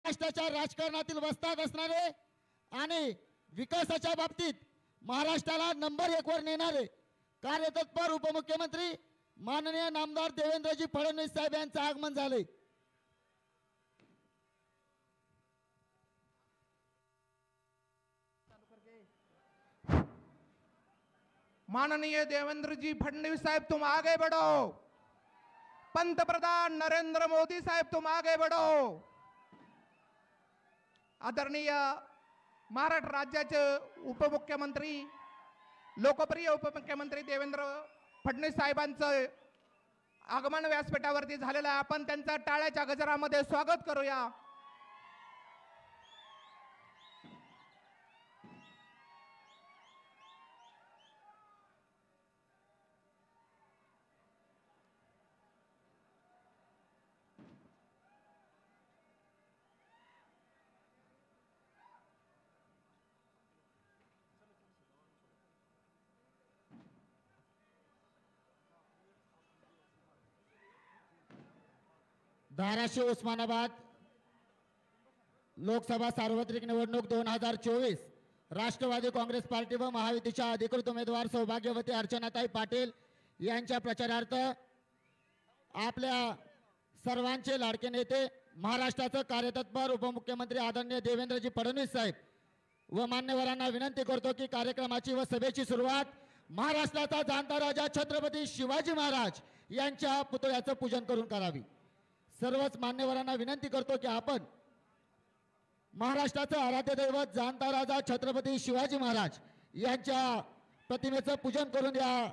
महाराष्ट्राच्या राजकारणातील वस्ताद असणारे आणि विकासाच्या बाबतीत महाराष्ट्राला नंबर 1 वर नेणारे कार्यतत्पर उपमुख्यमंत्री माननीय नामदार देवेंद्रजी फडणवीस साहेब यांचं आगमन झाले। माननीय देवेंद्रजी फडणवीस साहब तुम आगे बढ़ो। पंतप्रधान नरेंद्र मोदी साहब तुम आगे बढ़ो। आदरणीय महाराष्ट्र राज्याचे उपमुख्यमंत्री लोकप्रिय उपमुख्यमंत्री देवेंद्र फडणवीस साहेबांचं आगमन व्यासपीठावरती झालेलं आहे। आपण त्यांचं टाळ्याच्या गजरामध्ये स्वागत करूया। धाराशिव उस्मानाबाद लोकसभा सार्वत्रिक निवडणूक 2024 राष्ट्रवादी काँग्रेस पार्टी व महायुतीच्या अधिकृत उमेदवार सौभाग्यवती अर्चनाताई पाटील यांच्या प्रचारार्थ आपल्या सर्वांचे लाडके नेते महाराष्ट्राचे कार्यतत्पर उपमुख्यमंत्री आदरणीय देवेंद्रजी फडणवीस साहेब व मान्यवरांना विनंती करतो की कार्यक्रमाची व सभेची सुरुवात महाराष्ट्राचा जाणता राजा छत्रपती शिवाजी महाराज यांच्या पुतळ्याचं पूजन करून करावी। सर्वच मान्यवरांना विनंती करतो की आपण महाराष्ट्राचं आराध्य दैवत जाणता राजा छत्रपती शिवाजी महाराज यांच्या प्रतिमेचं पूजन करून या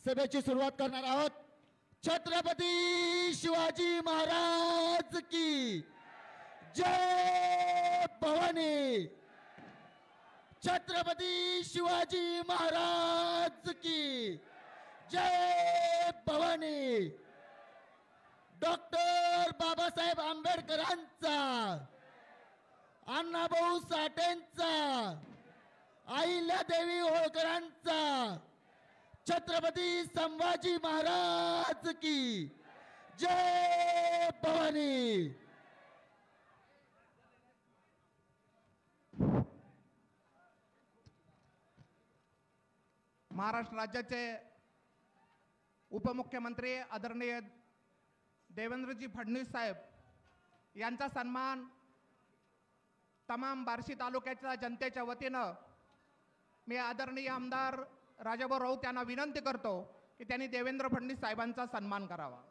सभेची सुरुवात करणार आहोत। छत्रपती शिवाजी महाराज की जय भवानी। छत्रपती शिवाजी महाराज की जय भवानी। डॉक्टर बाबासाहेब आंबेडकरांचा, अण्णाभाऊ साठेंचा, अहिल्यादेवी होळकरांचा, छत्रपती संभाजी महाराज की जय भवानी। महाराष्ट्र राज्याचे उपमुख्यमंत्री आदरणीय देवेंद्रजी फडणवीस साहेब यांचा सन्मान तमाम बार्शी तालुक्याच्या जनतेच्या वतीनं मी आदरणीय आमदार राजाभाऊ राऊत यांना विनंती करतो की त्यांनी देवेंद्र फडणवीस साहेबांचा सन्मान करावा।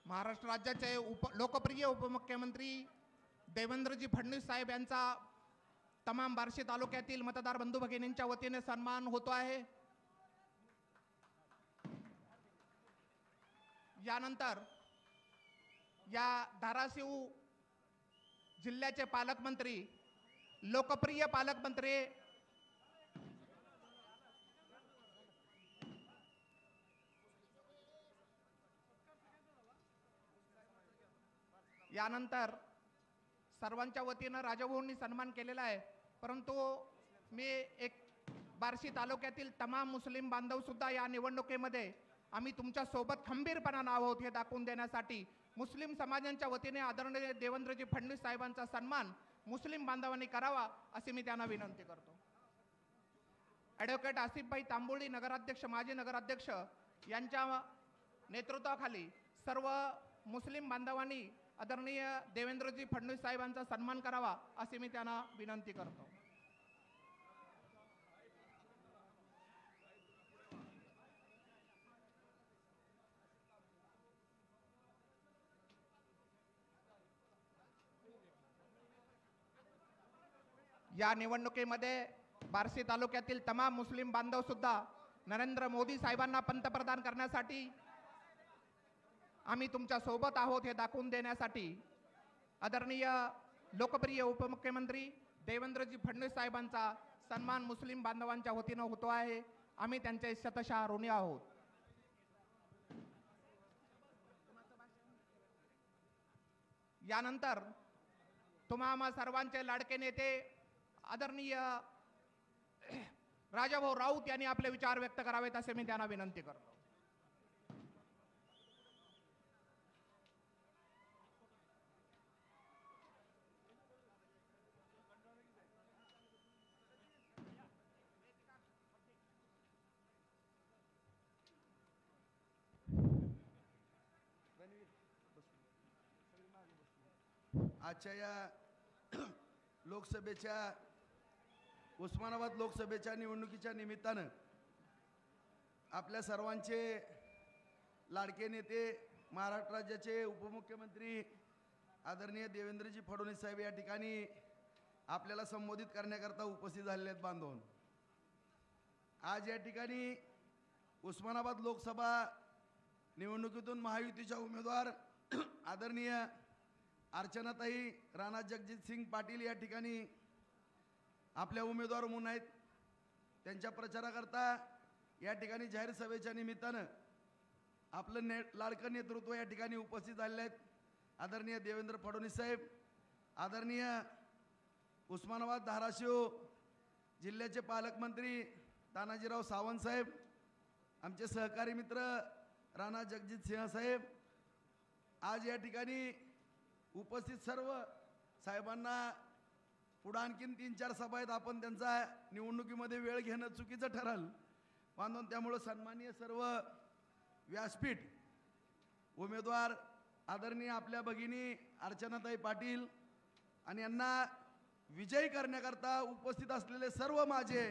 महाराष्ट्र राज्याचे लोकप्रिय उपमुख्यमंत्री देवेंद्रजी फडणवीस साहेब यांचा तमाम बार्शी तालुक्यातील मतदार बंधू भगिनींच्या वतीने सन्मान होतो आहे। यानंतर या धाराशिव जिल्ह्याचे पालकमंत्री लोकप्रिय पालकमंत्री यानंतर सर्वांच्या वतीनं राजाभाऊंनी सन्मान केलेला आहे, परंतु मी एक बार्शी तालुक्यातील तमाम मुस्लिम बांधव सुद्धा या निवडणुकीमध्ये आम्ही तुमच्या सोबत खंबीरपणाने आहोत हे दाखवून देण्यासाठी मुस्लिम समाजांच्या वतीने आदरणीय देवेंद्रजी फडणवीस साहेबांचा सन्मान मुस्लिम बांधवांनी करावा अशी मी त्यांना विनंती करतो। ॲडव्होकेट आसिफभाई तांबोळी नगराध्यक्ष माजी नगराध्यक्ष यांच्या नेतृत्वाखाली सर्व मुस्लिम बांधवांनी आदरणीय देवेंद्रजी फडणवीस साहेबांचा सन्मान करावा अशी मी त्यांना विनंती करतो। या निवडणुकीमध्ये बार्शी तालुक्यातील तमाम मुस्लिम बांधव सुद्धा नरेंद्र मोदी साहेबांना पंतप्रधान करण्यासाठी आम्ही तुमच्या सोबत आहोत हे दाखवून देण्यासाठी आदरणीय लोकप्रिय उपमुख्यमंत्री देवेंद्रजी फडणवीस साहेबांचा सन्मान मुस्लिम बांधवांच्या वतीनं होतो आहे. आम्ही त्यांचे शतशः ऋणी आहोत. यानंतर तुम्हा सर्वांचे लाडके नेते आदरणीय राजाभाऊ राऊत यांनी आपले विचार व्यक्त करावेत असे मी त्यांना विनंती करतो. आजच्या या लोकसभेच्या उस्मानाबाद लोकसभेच्या निवडणुकीच्या निमित्तानं आपल्या सर्वांचे लाडके नेते महाराष्ट्र राज्याचे उपमुख्यमंत्री आदरणीय देवेंद्रजी फडणवीस साहेब या ठिकाणी आपल्याला संबोधित करण्याकरता उपस्थित झालेले आहेत. बांधवांनो, आज या ठिकाणी उस्मानाबाद लोकसभा निवडणुकीतून महायुतीच्या उमेदवार आदरणीय अर्चनाताई राणा जगजितसिंग पाटील या ठिकाणी आपल्या उमेदवार म्हणून आहेत. त्यांच्या प्रचाराकरता या ठिकाणी जाहीर सभेच्या निमित्तानं आपलं लाडकं नेतृत्व या ठिकाणी उपस्थित झालेले आहेत. आदरणीय देवेंद्र फडणवीस साहेब, आदरणीय उस्मानाबाद धाराशिव जिल्ह्याचे पालकमंत्री तानाजीराव सावंत साहेब, आमचे सहकारी मित्र राणा जगजित सिंह साहेब, आज या ठिकाणी उपस्थित सर्व साहेबांना पुढं आणखीन 3-4 सभा आहेत. आपण त्यांचा निवडणुकीमध्ये वेळ घेणं चुकीचं ठरल बांधून, त्यामुळं सन्माननीय सर्व व्यासपीठ उमेदवार आदरणीय आपल्या भगिनी अर्चनाताई पाटील आणि यांना विजयी करण्याकरता उपस्थित असलेले सर्व माझे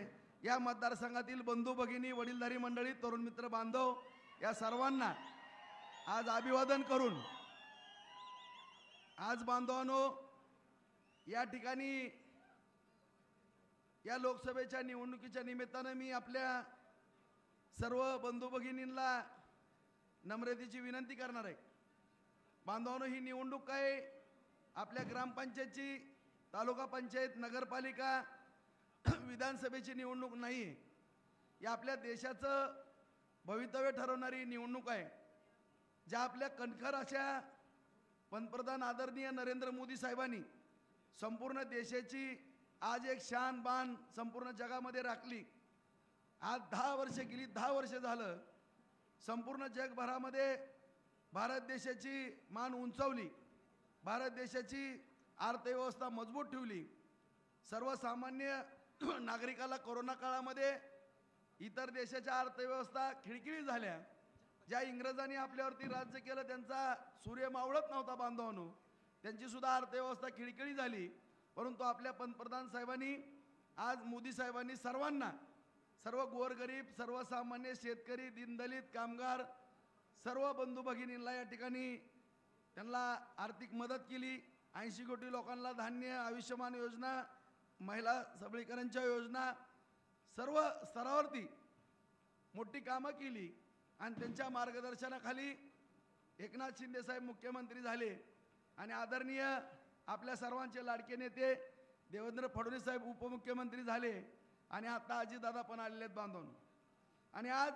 या मतदारसंघातील बंधू भगिनी, वडीलधारी मंडळी, तरुण मित्र बांधव या सर्वांना आज अभिवादन करून आज बांधवांनो या ठिकाणी या लोकसभेच्या निवडणुकीच्या निमित्तानं मी आपल्या सर्व बंधू भगिनींना नम्रतेची विनंती करणार आहे. बांधवांनो, ही निवडणूक काय आपल्या ग्रामपंचायतची, तालुका पंचायत, नगरपालिका, विधानसभेची निवडणूक नाही. ही आपल्या देशाचं भवितव्य ठरवणारी निवडणूक आहे. ज्या आपल्या कणखर अशा पंतप्रधान आदरणीय नरेंद्र मोदी साहेबांनी संपूर्ण देशाची आज एक शान बान संपूर्ण जगामध्ये राखली. आज 10 वर्ष गेली, 10 वर्ष झालं संपूर्ण जगभरामध्ये भारत देशाची मान उंचावली, भारत देशाची अर्थव्यवस्था मजबूत ठेवली. सर्वसामान्य नागरिकाला कोरोना काळामध्ये इतर देशाच्या अर्थव्यवस्था खिळखिळी झाल्या. ज्या इंग्रजांनी आपल्यावरती राज्य केलं त्यांचा सूर्य मावळत नव्हता बांधवांनो, त्यांची सुद्धा अर्थव्यवस्था खिळखिळी झाली. परंतु आपल्या पंतप्रधान साहेबांनी आज मोदी साहेबांनी सर्वांना, सर्व गोरगरीब, सर्वसामान्य शेतकरी, दीनदलित, कामगार, सर्व बंधू भगिनींना या ठिकाणी त्यांना आर्थिक मदत केली. 80 कोटी लोकांना धान्य, आयुष्यमान योजना, महिला सबलीकरणच्या योजना, सर्व स्तरावरती मोठी कामं केली आणि त्यांच्या मार्गदर्शनाखाली एकनाथ शिंदे साहेब मुख्यमंत्री झाले आणि आदरणीय आपल्या सर्वांचे लाडके नेते देवेंद्र फडणवीस साहेब उपमुख्यमंत्री झाले आणि आता अजितदादा पण आलेले आहेत बांधून. आणि आज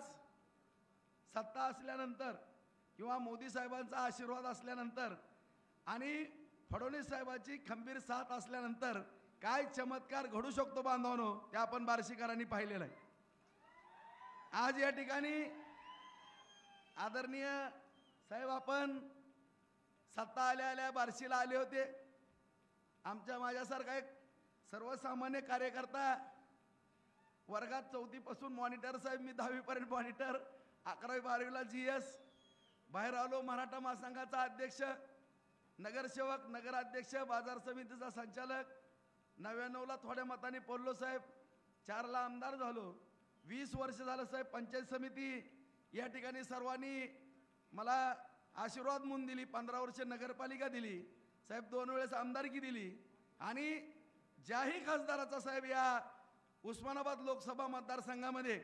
सत्ता असल्यानंतर किंवा मोदी साहेबांचा आशीर्वाद असल्यानंतर आणि फडणवीस साहेबांची खंबीर साथ असल्यानंतर काय चमत्कार घडू शकतो बांधवांनो, ते आपण बार्शीकरांनी पाहिलेलं आहे. आज या ठिकाणी आदरणीय साहेब, आपण सत्ता आल्या बार्शीला आले होते. माझ्यासारखा एक सर्वसामान्य कार्यकर्ता, वर्गात 4थी पासून मॉनिटर साहेब, मी 10वी पर्यंत मॉनिटर, 11वी 12वीला GS, बाहेर आलो मराठा महासंघाचा अध्यक्ष, नगरसेवक, नगराध्यक्ष, बाजार समितीचा संचालक, 99ला थोड्या मताने पडलो साहेब, 4ला आमदार झालो, 20 वर्ष झालं साहेब पंचायत समिती या ठिकाणी सर्वांनी मला आशीर्वाद म्हणून दिली. 15 वर्ष नगरपालिका दिली साहेब, 2 वेळेस आमदारकी दिली आणि ज्याही खासदाराचा साहेब या उस्मानाबाद लोकसभा मतदारसंघामध्ये,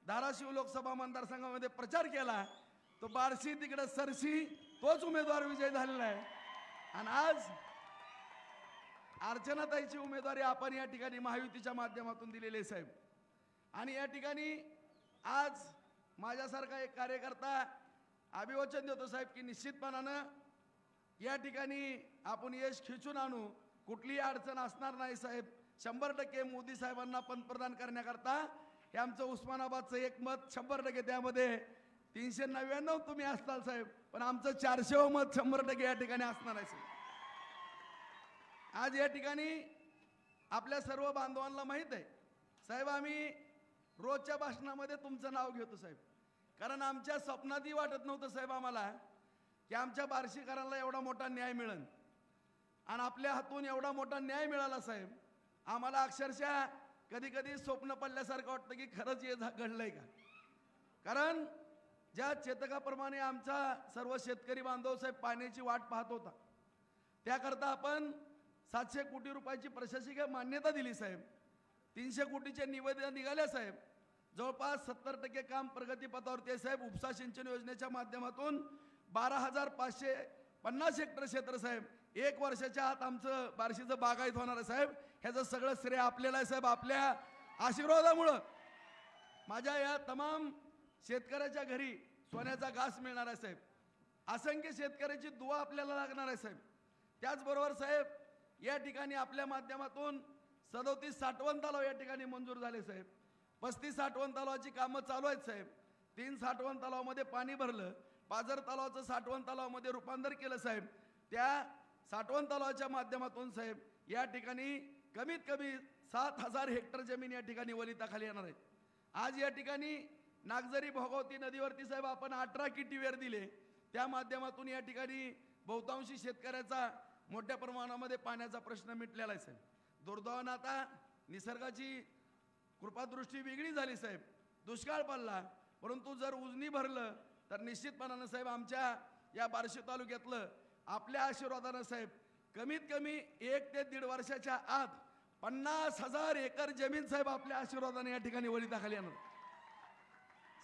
धाराशिव लोकसभा मतदारसंघामध्ये प्रचार केला, तो बार्शी तिकडे सरशी तोच उमेदवार विजयी झालेला आहे. आणि आज अर्चनाताईची उमेदवारी आपण या ठिकाणी महायुतीच्या माध्यमातून दिलेली आहे साहेब. आणि या ठिकाणी आज माझ्यासारखा एक कार्यकर्ता अभिवचन देतो साहेब की निश्चितपणानं या ठिकाणी आपण यश खिचून आणू, कुठलीही अडचण असणार नाही साहेब. 100% मोदी साहेबांना पंतप्रधान करण्याकरता हे आमचं उस्मानाबादचं एक मत 100%, त्यामध्ये 399 तुम्ही असताल साहेब, पण आमचं 400 मत 100% या ठिकाणी असणार आहे साहेब. आज या ठिकाणी आपल्या सर्व बांधवांना माहीत आहे साहेब, आम्ही रोजच्या भाषणामध्ये तुमचं नाव घेतो साहेब, कारण आमच्या स्वप्नातही वाटत नव्हतं साहेब आम्हाला की आमच्या बार्शीकरांना एवढा मोठा न्याय मिळेल. आणि आपल्या हातून एवढा मोठा न्याय मिळाला साहेब. आम्हाला अक्षरशः कधी कधी स्वप्न पडल्यासारखं वाटतं की खरंच हे घडलंय का. कारण ज्या चेतकाप्रमाणे आमचा सर्व शेतकरी बांधव साहेब पाण्याची वाट पाहत होता, त्याकरता आपण 700 कोटी रुपयाची प्रशासकीय मान्यता दिली साहेब. 300 कोटीचे निवेदन निघाले साहेब. जवळपास 70% काम प्रगतीपथावरती आहे साहेब. उपसा सिंचन योजनेच्या माध्यमातून 12,550 हेक्टर क्षेत्र साहेब 1 वर्षाच्या आत आमचं बार्शीचं बागायत होणार आहे साहेब. ह्याचं सगळं श्रेय आपल्याला आहे साहेब. आपल्या आशीर्वादामुळं माझ्या या तमाम शेतकऱ्याच्या घरी सोन्याचा घास मिळणार आहे साहेब. असंख्य शेतकऱ्याची दुआ आपल्याला लागणार आहे साहेब. त्याचबरोबर साहेब या ठिकाणी आपल्या माध्यमातून 37 साठवण तलाव या ठिकाणी मंजूर झाले साहेब. 35 साठवण तलावाची कामं चालू आहेत साहेब. 3 साठवण तलावामध्ये पाणी भरलं. पाझर तलावाचं साठवण तलावामध्ये रूपांतर केलं साहेब. त्या साठवण तलावाच्या माध्यमातून साहेब या ठिकाणी कमीत कमी 7,000 हेक्टर जमीन या ठिकाणी वलिताखाली येणार आहेत. आज या ठिकाणी नागझरी भोगावती नदीवरती साहेब आपण 18 किटीवेर दिले. त्या माध्यमातून या ठिकाणी बहुतांशी शेतकऱ्याचा मोठ्या प्रमाणामध्ये पाण्याचा प्रश्न मिटलेला आहे साहेब. दुर्दैवानं आता निसर्गाची कृपादृष्टी वेगळी झाली साहेब. दुष्काळ पडला, परंतु जर उजनी भरलं तर निश्चितपणानं साहेब आमच्या या बार्शी तालुक्यातलं आपल्या आशीर्वादानं साहेब कमीत कमी 1 ते 1.5 वर्षाच्या आत 50,000 एकर जमीन साहेब आपल्या आशीर्वादाने या ठिकाणी वलिताखाली येणार.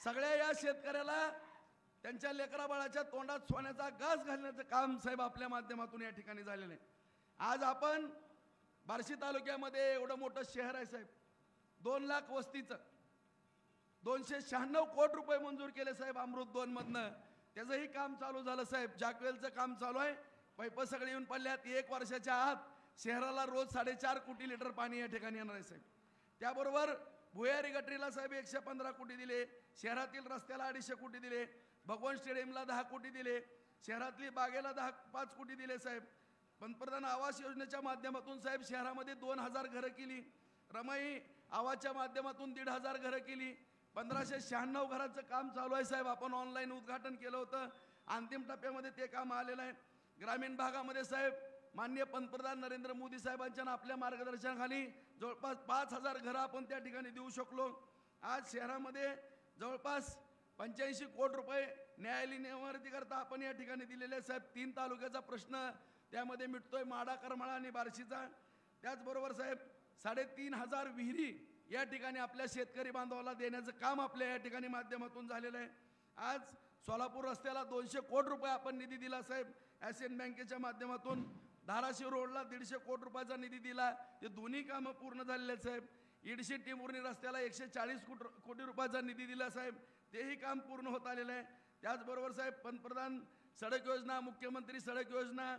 सगळ्या या शेतकऱ्याला त्यांच्या लेकराबाळाच्या तोंडात सोन्याचा घास घालण्याचं काम साहेब आपल्या माध्यमातून या ठिकाणी झालेलं आहे. आज आपण बार्शी तालुक्यामध्ये एवढं मोठं शहर आहे साहेब, 2 लाख वस्तीचं 296 कोटी रुपये मंजूर केले साहेब अमृत 2 मधनं. त्याचंही काम चालू झालं साहेब. जॅकवेलचं काम चालू आहे. पैप सगळे येऊन पडल्यात. 1 वर्षाच्या आत शहराला रोज 4.5 कोटी लिटर पाणी या ठिकाणी येणार आहे साहेब. त्याबरोबर भुयारी गटरीला साहेब 115 कोटी दिले. शहरातील रस्त्याला 250 कोटी दिले. भगवान स्टेडियमला 10 कोटी दिले. शहरातली बागेला 5 कोटी दिले साहेब. पंतप्रधान आवास योजनेच्या माध्यमातून साहेब शहरामध्ये 2,000 घरं केली. रमाई आवाजच्या माध्यमातून 1,500 घरं केली. 1596 घराचं काम चालू आहे साहेब. आपण ऑनलाईन उद्घाटन केलं होतं. अंतिम टप्प्यामध्ये ते काम आलेलं आहे. ग्रामीण भागामध्ये साहेब माननीय पंतप्रधान नरेंद्र मोदी साहेबांच्या आपल्या मार्गदर्शनाखाली जवळपास 5,000 घरं आपण त्या ठिकाणी देऊ शकलो. आज शहरामध्ये जवळपास 85 कोटी रुपये न्यायालयीन इमारती करता आपण या ठिकाणी दिलेले साहेब. 3 तालुक्याचा प्रश्न त्यामध्ये मिटतोय, माडा, करमाळा आणि बार्शीचा. त्याचबरोबर साहेब 3,500 विहिरी या ठिकाणी आपल्या शेतकरी बांधवाला देण्याचं काम आपल्या या ठिकाणी माध्यमातून झालेलं आहे. आज सोलापूर रस्त्याला 200 कोटी रुपये आपण निधी दिला साहेब ॲसियन बँकेच्या माध्यमातून. धाराशिव रोडला 150 कोटी रुपयाचा निधी दिला. ते दोन्ही कामं पूर्ण झालेले आहेत साहेब. इडशी टिंबुर्णी रस्त्याला 140 कोटी रुपयाचा निधी दिला साहेब. तेही काम पूर्ण होत आलेलं आहे. त्याचबरोबर साहेब पंतप्रधान सडक योजना, मुख्यमंत्री सडक योजना,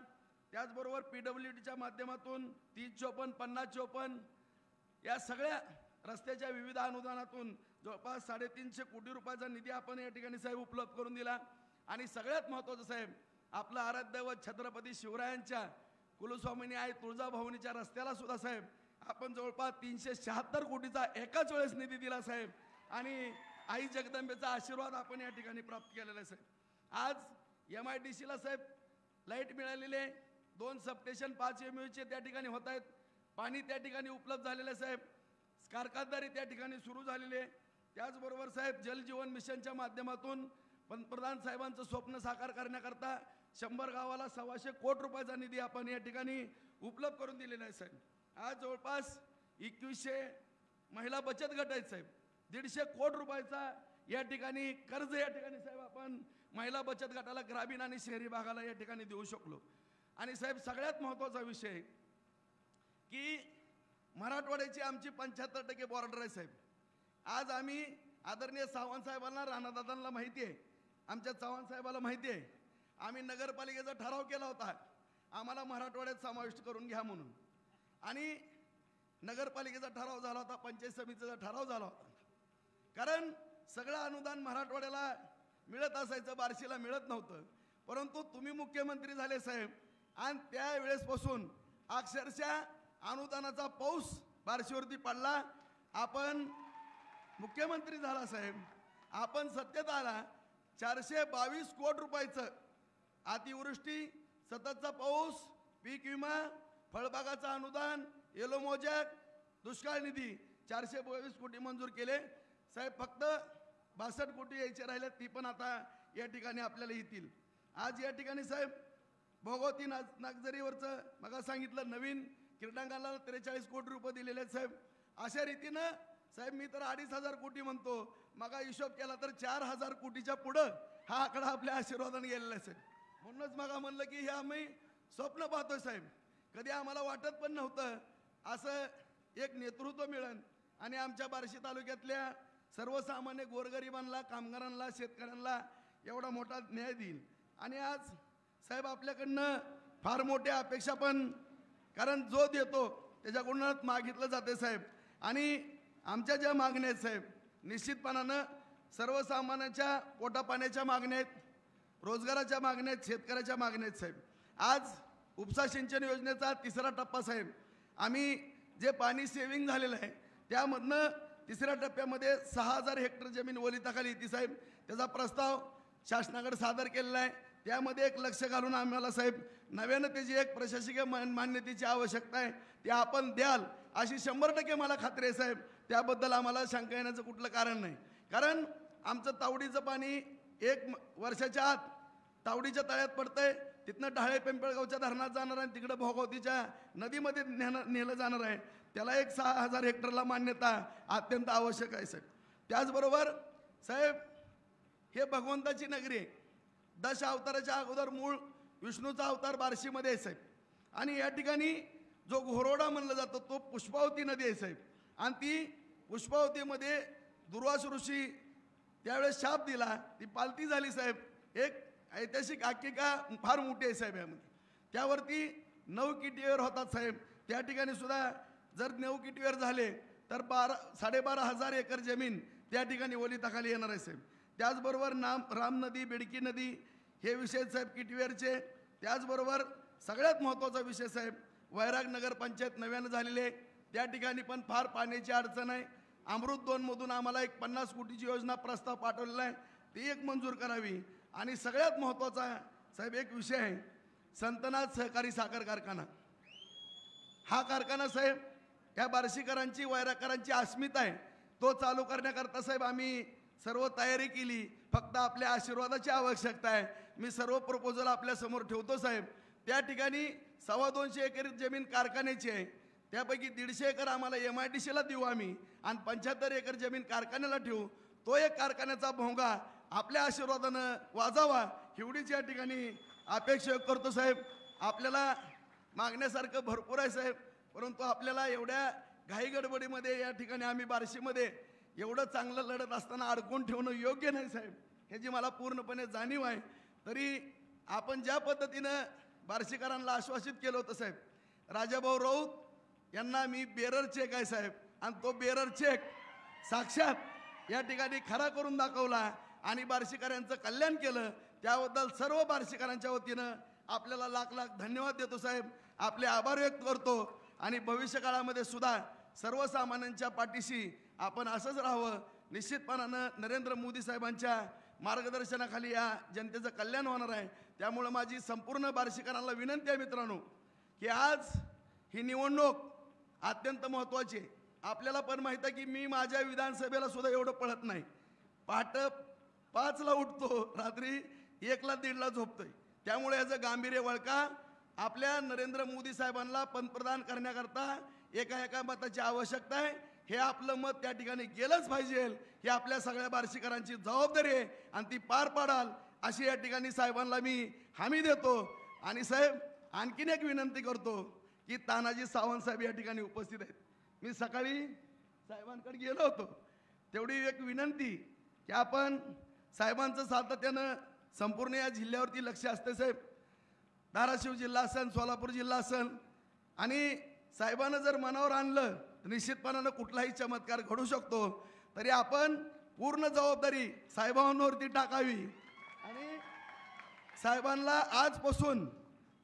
त्याचबरोबर PWDच्या माध्यमातून 3054, 5054 या सगळ्या रस्त्याच्या विविध अनुदानातून जवळपास 350 कोटी रुपयाचा निधी आपण या ठिकाणी साहेब उपलब्ध करून दिला. आणि सगळ्यात महत्त्वाचं साहेब आपलं आराध्य व छत्रपती शिवरायांच्या कुलस्वामिनी आई तुळजाभवानीच्या रस्त्याला सुद्धा साहेब आपण जवळपास 376 कोटीचा एकाच वेळेस निधी दिला साहेब. आणि आई जगदंबेचा आशीर्वाद आपण या ठिकाणी प्राप्त केलेला आहे साहेब. आज MIDCला साहेब लाईट मिळालेले, 2 सबस्टेशन 5 MUचे त्या ठिकाणी होत आहेत. पाणी त्या ठिकाणी उपलब्ध झालेलं आहे साहेब. कारखानदारी त्या ठिकाणी सुरू झालेली आहे. त्याचबरोबर साहेब जल जीवन मिशनच्या माध्यमातून पंतप्रधान साहेबांचं स्वप्न साकार करण्याकरता 100 गावाला 125 कोटी रुपयाचा निधी आपण या ठिकाणी उपलब्ध करून दिलेला आहे साहेब. आज जवळपास 2100 महिला बचत गट आहेत साहेब. 150 कोटी रुपयाचा या ठिकाणी कर्ज या ठिकाणी साहेब आपण महिला बचत गटाला ग्रामीण आणि शहरी भागाला या ठिकाणी देऊ शकलो. आणि साहेब सगळ्यात महत्त्वाचा विषय की मराठवाड्याची आमची 75% बॉर्डर आहे साहेब. आज आम्ही आदरणीय सावंत साहेबांना, राणादादांना माहिती आहे, आमच्या चव्हाण साहेबाला माहिती आहे, आम्ही नगरपालिकेचा ठराव केला होता आम्हाला मराठवाड्यात समाविष्ट करून घ्या म्हणून. आणि नगरपालिकेचा ठराव झाला होता, पंचायत समितीचा ठराव झाला होता. कारण सगळं अनुदान मराठवाड्याला मिळत असायचं, बार्शीला मिळत नव्हतं. परंतु तुम्ही मुख्यमंत्री झाले साहेब आणि त्यावेळेसपासून अक्षरशः अनुदानाचा पाऊस बार्शीवरती पडला. आपण मुख्यमंत्री झाला साहेब, आपण सत्तेत आला, 422 कोटी रुपयाचं अतिवृष्टी, सततचा पाऊस, पीक विमा, फळबागाचं अनुदान, येलो मोजॅक, दुष्काळ निधी 422 कोटी मंजूर केले साहेब. फक्त 62 कोटी यायचे राहिले, ती पण आता या ठिकाणी आपल्याला येतील. आज या ठिकाणी साहेब भोगवती नागझरीवरचं मग सांगितलं, नवीन क्रीडांगणाला 43 कोटी रुपये दिलेले आहेत साहेब. अशा रीतीनं साहेब मी तर 2500 कोटी म्हणतो, मग हिशोब केला तर 4000 कोटीच्या पुढं हा आकडा आपल्या आशीर्वादाने गेलेला आहे साहेब. म्हणूनच मग म्हणलं की हे आम्ही स्वप्न पाहतोय साहेब. कधी आम्हाला वाटत पण नव्हतं असं एक नेतृत्व मिळेल आणि आमच्या बार्शी तालुक्यातल्या सर्वसामान्य गोरगरिबांना, कामगारांना, शेतकऱ्यांना एवढा मोठा न्याय देईल. आणि आज साहेब आपल्याकडनं फार मोठ्या अपेक्षा पण, कारण जो देतो त्याच्याकडूनच मागितलं जाते साहेब. आणि आमच्या ज्या मागण्या आहेत साहेब, निश्चितपणानं सर्वसामान्यांच्या पोटापाण्याच्या मागण्या आहेत, रोजगाराच्या मागण्या आहेत, शेतकऱ्याच्या मागण्या आहेत साहेब. आज उपसा सिंचन योजनेचा 3रा टप्पा साहेब, आम्ही जे पाणी सेव्हिंग झालेलं आहे त्यामधनं 3ऱ्या टप्प्यामध्ये 6000 हेक्टर जमीन ओलिताखाली येते साहेब. त्याचा प्रस्ताव शासनाकडे सादर केलेला आहे. त्यामध्ये एक लक्ष घालून आम्हाला साहेब नव्यानं त्याची एक प्रशासकीय मान्यतेची आवश्यकता आहे, ते आपण द्याल अशी 100% मला खात्री आहे साहेब. त्याबद्दल आम्हाला शंका येण्याचं कुठलं कारण नाही. कारण आमचं तावडीचं पाणी 1 वर्षाच्या आत तावडीच्या तळ्यात पडतंय, तिथनं ढाळे पिंपळगावच्या धरणात जाणार आहे, तिकडं भोगावतीच्या नदीमध्ये नेलं जाणार आहे. त्याला एक 6000 हेक्टरला मान्यता अत्यंत आवश्यक आहे साहेब. त्याचबरोबर साहेब हे भगवंताची नगरी आहे. 10 अवताराच्या अगोदर मूळ विष्णूचा अवतार बार्शीमध्ये आहे साहेब. आणि या ठिकाणी जो घोरोडा म्हणलं जातं तो पुष्पावती नदी आहे साहेब. आणि ती पुष्पावतीमध्ये दुर्वास ऋषी त्यावेळेस शाप दिला, ती पालती झाली साहेब. एक ऐतिहासिक आख्यायिका फार मोठी आहे साहेब यामध्ये. त्यावरती 9 किटीवर होतात साहेब. त्या ठिकाणी सुद्धा जर 9 किटीवर झाले तर 12,500 एकर जमीन त्या ठिकाणी ओलिताखाली येणार आहे साहेब. त्याचबरोबर राम नदी, बेडकी नदी हे विषय साहेब किटीवेरचे. त्याचबरोबर सगळ्यात महत्त्वाचा विषय साहेब वैराग नगरपंचायत नव्यानं झालेली आहे, त्या ठिकाणी पण फार पाण्याची अडचण आहे. अमृत 2 मधून आम्हाला एक 50 कोटीची योजना प्रस्ताव पाठवलेला आहे, ती एक मंजूर करावी. आणि सगळ्यात महत्त्वाचा साहेब एक विषय आहे संतनाथ सहकारी साखर कारखाना. हा कारखाना साहेब या बार्शीकरांची, वैरागकरांची अस्मिता आहे. तो चालू करण्याकरता साहेब आम्ही सर्व तयारी केली, फक्त आपल्या आशीर्वादाची आवश्यकता आहे. मी सर्व प्रपोजल आपल्या समोर ठेवतो साहेब. त्या ठिकाणी 225 एकर जमीन कारखान्याची आहे, त्यापैकी 150 एकर आम्हाला MIDCला देऊ आम्ही आणि 75 एकर जमीन कारखान्याला ठेवू. तो एक कारखान्याचा भोंगा आपल्या आशीर्वादानं वाजावा एवढीच या ठिकाणी अपेक्षा करतो साहेब. आपल्याला मागण्यासारखं भरपूर आहे साहेब, परंतु आपल्याला एवढ्या घाई गडबडीमध्ये या ठिकाणी आम्ही बार्शीमध्ये एवढं चांगलं लढत असताना अडकून ठेवणं योग्य नाही साहेब, ह्याची मला पूर्णपणे जाणीव आहे. तरी आपण ज्या पद्धतीनं बार्शीकरांना आश्वासित केलं होतं साहेब, राजाभाऊ राऊत यांना मी बेरर चेक आहे साहेब, आणि तो बेरर चेक साक्षात या ठिकाणी खरा करून दाखवला आणि बार्शीकरांचं कल्याण केलं. त्याबद्दल सर्व बार्शीकरांच्या वतीनं आपल्याला लाख लाख धन्यवाद देतो साहेब, आपले आभार व्यक्त करतो. आणि भविष्यकाळामध्ये सुद्धा सर्वसामान्यांच्या पाठीशी आपण असंच राहावं. निश्चितपणानं नरेंद्र मोदी साहेबांच्या मार्गदर्शनाखाली या जनतेचं कल्याण होणार आहे. त्यामुळं माझी संपूर्ण बार्शीकरांना विनंती आहे मित्रांनो, की आज ही निवडणूक अत्यंत महत्त्वाची आहे. आपल्याला पण माहीत आहे की मी माझ्या विधानसभेला सुद्धा एवढं पळत नाही. पहाटे 5ला उठतो, रात्री 1ला 1:30ला झोपतोय. त्यामुळे याचं गांभीर्य वळका. आपल्या नरेंद्र मोदी साहेबांना पंतप्रधान करण्याकरता एका एका मताची आवश्यकता आहे. हे आपलं मत त्या ठिकाणी गेलंच पाहिजे. ही आपल्या सगळ्या बार्शीकरांची जबाबदारी आहे आणि ती पार पाडाल अशी या ठिकाणी साहेबांना मी हमी देतो. आणि साहेब, आणखीन एक विनंती करतो की तानाजी सावंत साहेब या ठिकाणी उपस्थित आहेत. मी सकाळी साहेबांकडे गेलो होतो. तेवढी एक विनंती की आपण साहेबांचं सातत्यानं संपूर्ण या जिल्ह्यावरती लक्ष असते साहेब. धाराशिव जिल्हा असेल, सोलापूर जिल्हा असेल, आणि साहेबांना जर मनावर आणलं तर निश्चितपणानं कुठलाही चमत्कार घडू शकतो. तरी आपण पूर्ण जबाबदारी साहेबांवरती टाकावी आणि साहेबांना आजपासून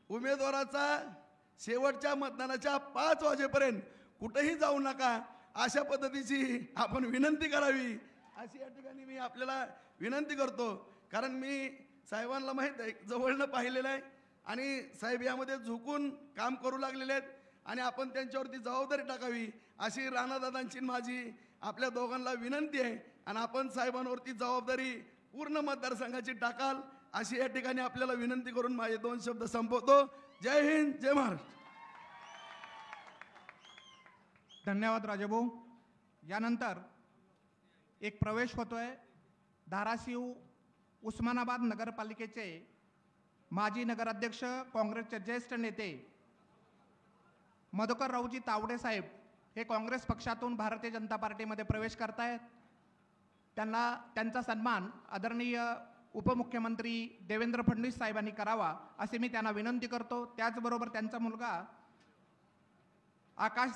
उमेदवाराचा शेवटच्या मतदानाच्या 5 वाजेपर्यंत कुठेही जाऊ नका अशा पद्धतीची आपण विनंती करावी अशी या ठिकाणी मी आपल्याला विनंती करतो. कारण मी साहेबांना माहीत आहे, जवळनं पाहिलेलं आहे आणि साहेब यामध्ये झुकून काम करू लागलेले आहेत आणि आपण त्यांच्यावरती जबाबदारी टाकावी अशी राणादादांची माझी आपल्या दोघांना विनंती आहे. आणि आपण साहेबांवरती जबाबदारी पूर्ण मतदारसंघाची टाकाल अशी या ठिकाणी आपल्याला विनंती करून माझे 2 शब्द संपवतो. जय हिंद, जय महाराष्ट्र. धन्यवाद राजाभाऊ. यानंतर एक प्रवेश होतोय. धाराशिव उस्मानाबाद नगरपालिकेचे माजी नगराध्यक्ष, काँग्रेसचे ज्येष्ठ नेते मधुकर रावजी तावडे साहेब हे काँग्रेस पक्षातून भारतीय जनता पार्टीमध्ये प्रवेश करतायत. त्यांचा सन्मान आदरणीय उपमुख्यमंत्री देवेंद्र फडणवीस साहेबांनी करावा असे मी त्यांना विनंती करतो. त्याचबरोबर त्यांचा मुलगा आकाश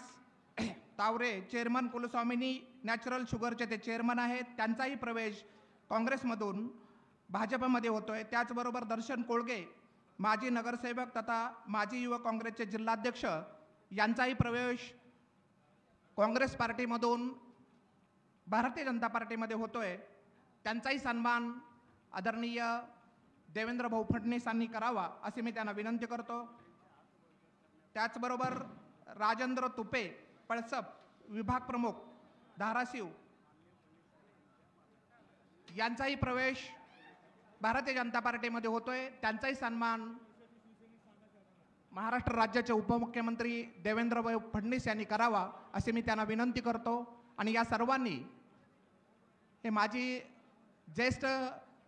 तावरे, चेअरमन कुलस्वामिनी नॅचरल शुगरचे ते चेअरमन आहेत, त्यांचाही प्रवेश काँग्रेसमधून भाजपमध्ये होतोय. त्याचबरोबर दर्शन कोळगे, माजी नगरसेवक तथा माजी युवक काँग्रेसचे जिल्हाध्यक्ष, यांचाही प्रवेश काँग्रेस पार्टीमधून भारतीय जनता पार्टीमध्ये होतोय. त्यांचाही सन्मान आदरणीय देवेंद्र भाऊ फडणवीस यांनी करावा असे मी त्यांना विनंती करतो. त्याचबरोबर राजेंद्र तुपे, पळसप, विभाग प्रमुख धाराशिव, यांचाही प्रवेश भारतीय जनता पार्टीमध्ये होतोय. त्यांचाही सन्मान महाराष्ट्र राज्याचे उपमुख्यमंत्री देवेंद्रभाऊ फडणवीस यांनी करावा असे मी त्यांना विनंती करतो. आणि या सर्वांनी, हे माझी ज्येष्ठ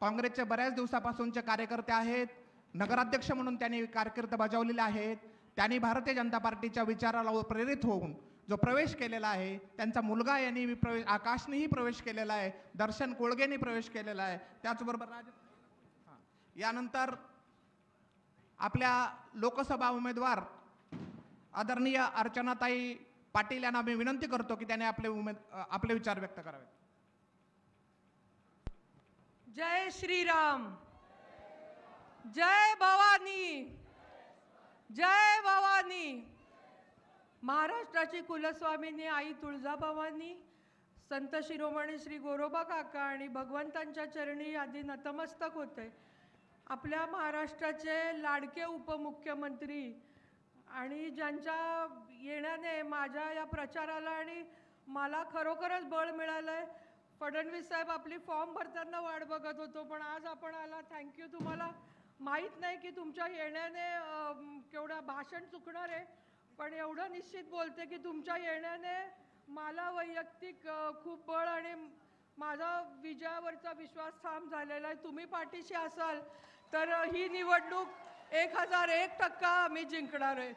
काँग्रेसचे बऱ्याच दिवसापासूनचे कार्यकर्ते आहेत, नगराध्यक्ष म्हणून त्यांनी कारकीर्द बजावलेली आहेत. त्यांनी भारतीय जनता पार्टीच्या विचाराला प्रेरित होऊन जो प्रवेश केलेला आहे, त्यांचा मुलगा यांनी आकाशनेही प्रवेश केलेला आहे, दर्शन कोळगेने प्रवेश केलेला आहे. त्याचबरोबर यानंतर आपल्या लोकसभा उमेदवार आदरणीय अर्चनाताई पाटील यांना मी विनंती करतो की त्याने आपले विचार व्यक्त करावे. जय श्रीराम, जय भवानी, जय भवानी. महाराष्ट्राची कुलस्वामिनी आई तुळजाभवानी, संत शिरोमणी श्री गोरोबा काका आणि भगवंतांच्या चरणी आधी नतमस्तक होते. आपल्या महाराष्ट्राचे लाडके उपमुख्यमंत्री आणि ज्यांच्या येण्याने माझ्या या प्रचाराला आणि मला खरोखरच बळ मिळालंय. फडणवीस साहेब, आपली फॉर्म भरताना वाट बघत होतो, पण आज आपण आला. थँक्यू. तुम्हाला माहीत नाही की तुमच्या येण्याने केवढं भाषण चुकणार आहे, पण एवढं निश्चित बोलते की तुमच्या येण्याने मला वैयक्तिक खूप बळ आणि माझा विजयावरचा विश्वास ठाम झालेला आहे. तुम्ही पाठीशी असाल तर ही निवडणूक 1001% आम्ही जिंकणार आहे.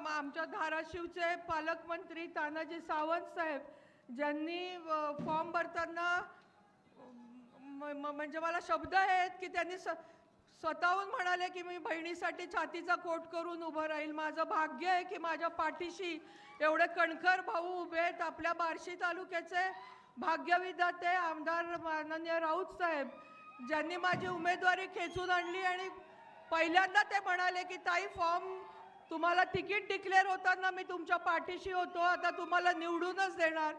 आमच्या धाराशिवचे पालकमंत्री तानाजी सावंत साहेब, ज्यांनी फॉर्म भरताना म्हणजे मला शब्द आहेत की त्यांनी स्वतःहून म्हणाले की मी बहिणीसाठी छातीचा कोट करून उभं राहील. माझं भाग्य आहे की माझ्या पाठीशी एवढे कणखर भाऊ उभे आहेत. आपल्या बार्शी तालुक्याचे भाग्यविधाते आमदार माननीय राऊत साहेब, ज्यांनी माझी उमेदवारी खेचून आणली आणि पहिल्यांदा ते म्हणाले की ताई, फॉर्म तुम्हाला तिकीट डिक्लेअर होताना मी तुमच्या पाठीशी होतो, आता तुम्हाला निवडूनच देणार.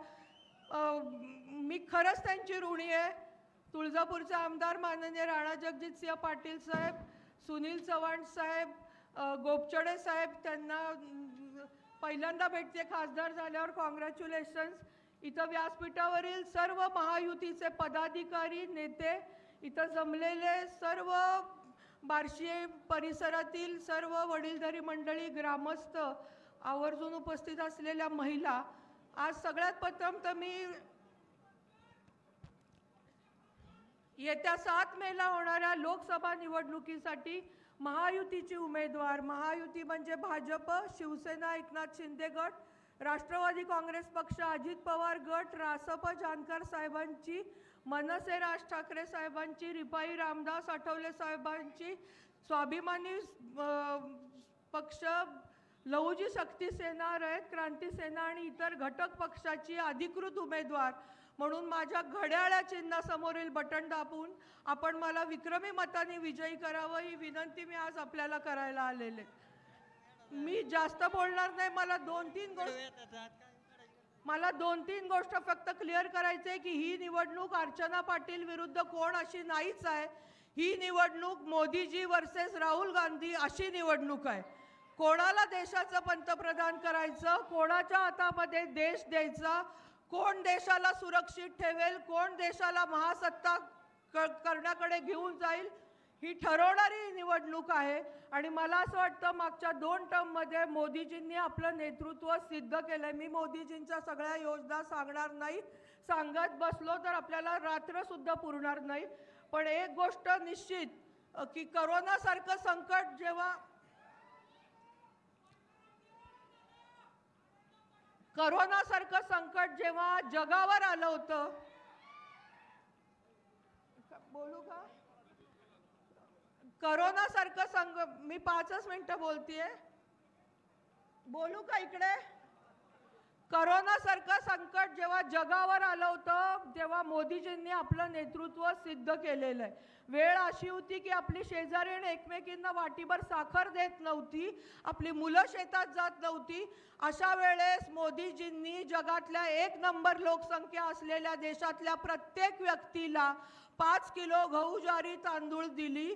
मी खरंच त्यांची ऋणी आहे. तुळजापूरचे आमदार माननीय राणा जगजितसिंह पाटील साहेब, सुनील चव्हाण साहेब, गोपचडे साहेब, त्यांना पहिल्यांदा भेटते खासदार झाल्यावर. कॉंग्रॅच्युलेशन्स. इथं व्यासपीठावरील सर्व महायुतीचे पदाधिकारी, नेते, इथं जमलेले सर्व बार्शी परिसरातील सर्व वडीलधारी मंडळी, ग्रामस्थ, आवर्जून उपस्थित असलेल्या महिला, आज सगळ्यात प्रथम तर मी येत्या 7 मेला होणाऱ्या लोकसभा निवडणुकीसाठी महायुतीची उमेदवार, महायुती म्हणजे भाजप, शिवसेना एकनाथ शिंदे गट, राष्ट्रवादी काँग्रेस पक्ष अजित पवार गट, रासप जानकर साहेबांची, मनसे राज ठाकरे साहेबांची, रिपाई रामदास आठवले साहेबांची, स्वाभिमानी पक्ष, लहुजी शक्ती सेना, रयत क्रांती सेना आणि इतर घटक पक्षाची अधिकृत उमेदवार म्हणून माझ्या घड्याळ्या चिन्हासमोरील बटन दाबून आपण मला विक्रमी मताने विजयी करावं ही विनंती मी आज आपल्याला करायला आलेले. मी जास्त बोलणार नाही. मला दोन तीन गोष्ट फक्त क्लिअर करायचे की ही निवडणूक अर्चना पाटील विरुद्ध कोण अशी नाहीच आहे. ही निवडणूक मोदीजी वर्सेस राहुल गांधी अशी निवडणूक आहे. कोणाला देशाचं पंतप्रधान करायचं, कोणाच्या हातामध्ये देश द्यायचा, कोण देशाला सुरक्षित ठेवेल, कोण देशाला महासत्ता करण्याकडे घेऊन जाईल, ही ठरवणारी निवडणूक आहे. आणि मला असं वाटतं मागच्या 2 टर्ममध्ये मोदीजींनी आपलं नेतृत्व सिद्ध केलंय. मी मोदीजींच्या सगळ्या योजना सांगणार नाही. सांगत बसलो तर आपल्याला रात्र सुद्धा पुरणार नाही. पण एक गोष्ट निश्चित की करोनासारखं संकट जेव्हा जगावर आलं होतं, बोलू का? करोनासारखं मी 5च मिनिटं बोलतेय. बोलू का इकडे? करोनासारखं संकट जेव्हा जगावर आलं होतं तेव्हा मोदीजींनी आपलं नेतृत्व सिद्ध केलेलं आहे. वेळ अशी होती की आपली शेजारीण एकमेकींना वाटीभर साखर देत नव्हती, आपली मुलं शेतात जात नव्हती. अशा वेळेस मोदीजींनी जगातल्या 1 नंबर लोकसंख्या असलेल्या देशातल्या प्रत्येक व्यक्तीला 5 किलो गहू ज्वारी तांदूळ दिली.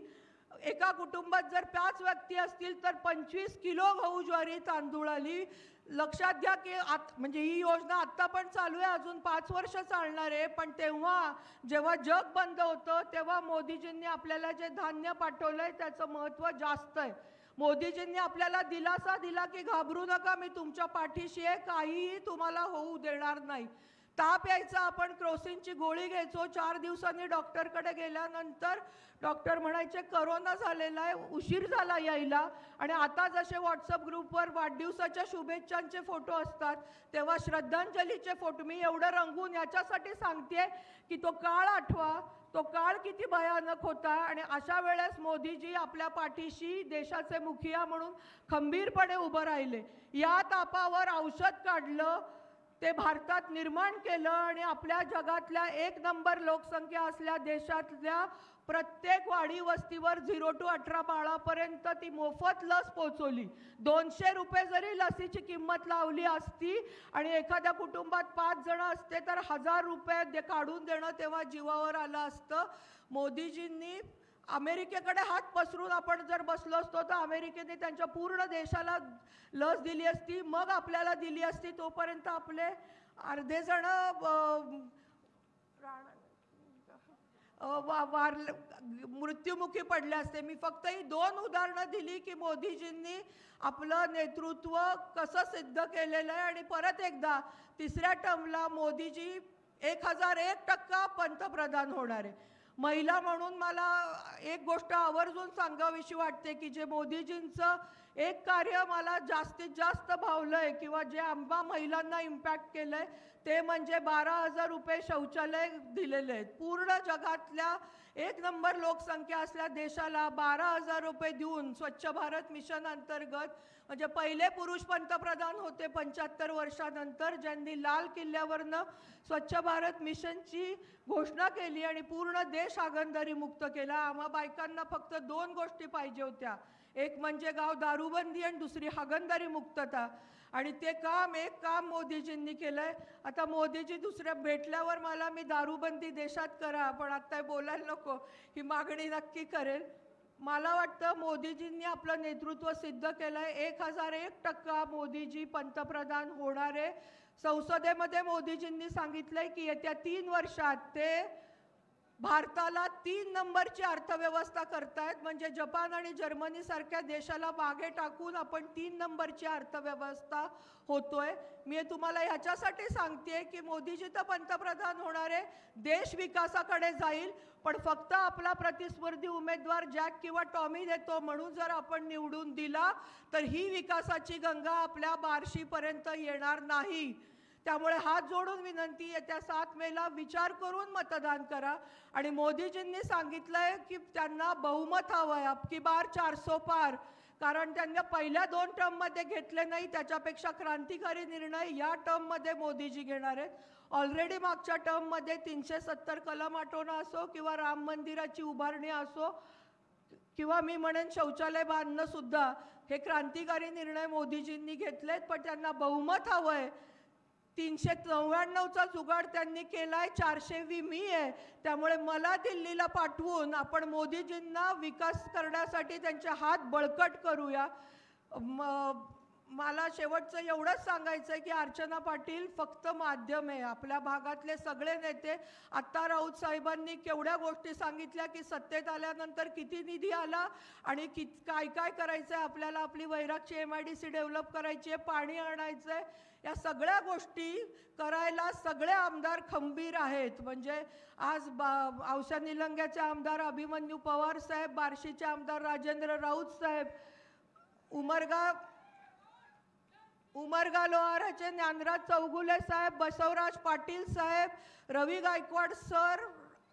एका कुटुंबात जर 5 व्यक्ती असतील तर 25 किलो गहू ज्वारी तांदूळ आली. लक्षात घ्या की म्हणजे ही योजना आत्ता पण चालू आहे, अजून 5 वर्ष चालणार आहे. पण जेव्हा जग बंद होतं तेव्हा मोदीजींनी आपल्याला जे धान्य पाठवलंय त्याचं महत्त्व जास्त आहे. मोदीजींनी आपल्याला दिलासा दिला की घाबरू नका, मी तुमच्या पाठीशी आहे, काहीही तुम्हाला होऊ देणार नाही. ताप यायचा, आपण क्रोसिनची गोळी घ्यायचो. 4 दिवसांनी डॉक्टरकडे गेल्यानंतर डॉक्टर म्हणायचे करोना झालेला आहे, उशीर झाला यायला. आणि आता जसे व्हॉट्सअप ग्रुपवर वाढदिवसाच्या शुभेच्छांचे फोटो असतात तेव्हा श्रद्धांजलीचे फोटो. मी एवढं रंगून याच्यासाठी सांगते की तो काळ आठवा, तो काळ किती भयानक होता. आणि अशा वेळेस मोदीजी आपल्या पाठीशी देशाचे मुखिया म्हणून खंबीरपणे उभं राहिले. या तापावर औषध काढलं, ते भारतात निर्माण केलं आणि आपल्या जगातल्या 1 नंबर लोकसंख्या असलेल्या देशातल्या प्रत्येक वाडी वस्तीवर 0 to 18 बाळापर्यंत ती मोफत लस पोहोचवली. 200 रुपये जरी लसीची किंमत लावली असती आणि एखाद्या कुटुंबात 5 जण असते तर 1000 रुपये काढून देणं तेव्हा जीवावर आलं असतं. मोदीजींनी अमेरिकेकडे हात पसरून आपण जर बसलो असतो तर अमेरिकेने त्यांच्या पूर्ण देशाला लस दिली असती, मग आपल्याला दिली असती. तोपर्यंत आपले अर्धे जण मृत्युमुखी पडले असते. मी फक्त ही 2 उदाहरणं दिली की मोदीजींनी आपलं नेतृत्व कसं सिद्ध केलेलं आहे. आणि परत एकदा 3ऱ्या टर्मला मोदीजी 1001% पंतप्रधान होणार आहे. महिला म्हणून मला एक गोष्ट आवर्जून सांगावीशी वाटते की जे मोदीजींचं एक कार्य मला जास्तीत जास्त भावलंय किंवा जे आम्हा महिलांना इम्पॅक्ट केलंय ते म्हणजे 12,000 रुपये शौचालय दिलेले आहेत. पूर्ण जगातल्या 1 नंबर लोकसंख्या असलेल्या देशाला 12,000 रुपये देऊन स्वच्छ भारत मिशन अंतर्गत म्हणजे पहिले पुरुष पंतप्रधान होते 75 वर्षानंतर, ज्यांनी लाल किल्ल्यावरनं स्वच्छ भारत मिशनची घोषणा केली आणि पूर्ण देश हागणदारी मुक्त केला. आम्हा बायकांना फक्त 2 गोष्टी पाहिजे होत्या, एक म्हणजे गाव दारूबंदी आणि दुसरी हागणदारी मुक्तता. आणि ते एक काम मोदीजींनी केलंय. आता मोदीजी दुसऱ्या भेटल्यावर मी दारूबंदी देशात करा पण आता बोलायला नको, ही मागणी नक्की करेल. मला वाटतं मोदीजींनी आपलं नेतृत्व सिद्ध केलंय. 1001% मोदीजी पंतप्रधान होणारे. संसदेमध्ये मोदीजींनी सांगितलंय की येत्या 3 वर्षात ते भारताला 3 नंबरची अर्थव्यवस्था करतायत, म्हणजे जपान आणि जर्मनी सारख्या देशाला मागे टाकून आपण 3 नंबरची अर्थव्यवस्था होतोय. मी तुम्हाला ह्याच्यासाठी सांगते की मोदीजी तर पंतप्रधान होणारे, देश विकासाकडे जाईल, पण फक्त आपला प्रतिस्पर्धी उमेदवार जॅक किंवा टॉमी देतो म्हणून जर आपण निवडून दिला तर ही विकासाची गंगा आपल्या बार्शीपर्यंत येणार नाही. त्यामुळे हात जोडून विनंती, येत्या 7 मेला विचार करून मतदान करा. आणि मोदीजींनी सांगितलंय की त्यांना बहुमत हवंय, अबकी बार 400 पार, कारण त्यांनी पहिल्या 2 टर्ममध्ये घेतले नाही. त्याच्यापेक्षा क्रांतिकारी निर्णय या टर्ममध्ये मोदीजी घेणार आहेत. ऑलरेडी मागच्या टर्ममध्ये 370 कलम हटवणं असो किंवा राम मंदिराची उभारणी असो किंवा मी म्हणेन शौचालय बांधणं सुद्धा, हे क्रांतिकारी निर्णय मोदीजींनी घेतलेत. पण त्यांना बहुमत हवंय. 399चा जुगाड त्यांनी केलाय, 420 मी आहे. त्यामुळे मला दिल्लीला पाठवून आपण मोदीजींना विकास करण्यासाठी त्यांचे हात बळकट करूया. मला शेवटचं एवढंच सांगायचं आहे की अर्चना पाटील फक्त माध्यम आहे. आपल्या भागातले सगळे नेते, आत्ता राऊत साहेबांनी केवढ्या गोष्टी सांगितल्या की सत्तेत आल्यानंतर किती निधी आला आणि काय काय करायचं आहे आपल्याला, आपली वैरागची MIDC डेव्हलप करायची आहे, पाणी आणायचं आहे, या सगळ्या गोष्टी करायला सगळे आमदार खंबीर आहेत. म्हणजे आज औसा निलंग्याचे आमदार अभिमन्यू पवार साहेब, बार्शीचे आमदार राजेंद्र राऊत साहेब, उमरगा लोहाराचे ज्ञानराज चौगुले साहेब, बसवराज पाटील साहेब, रवी गायकवाड सर,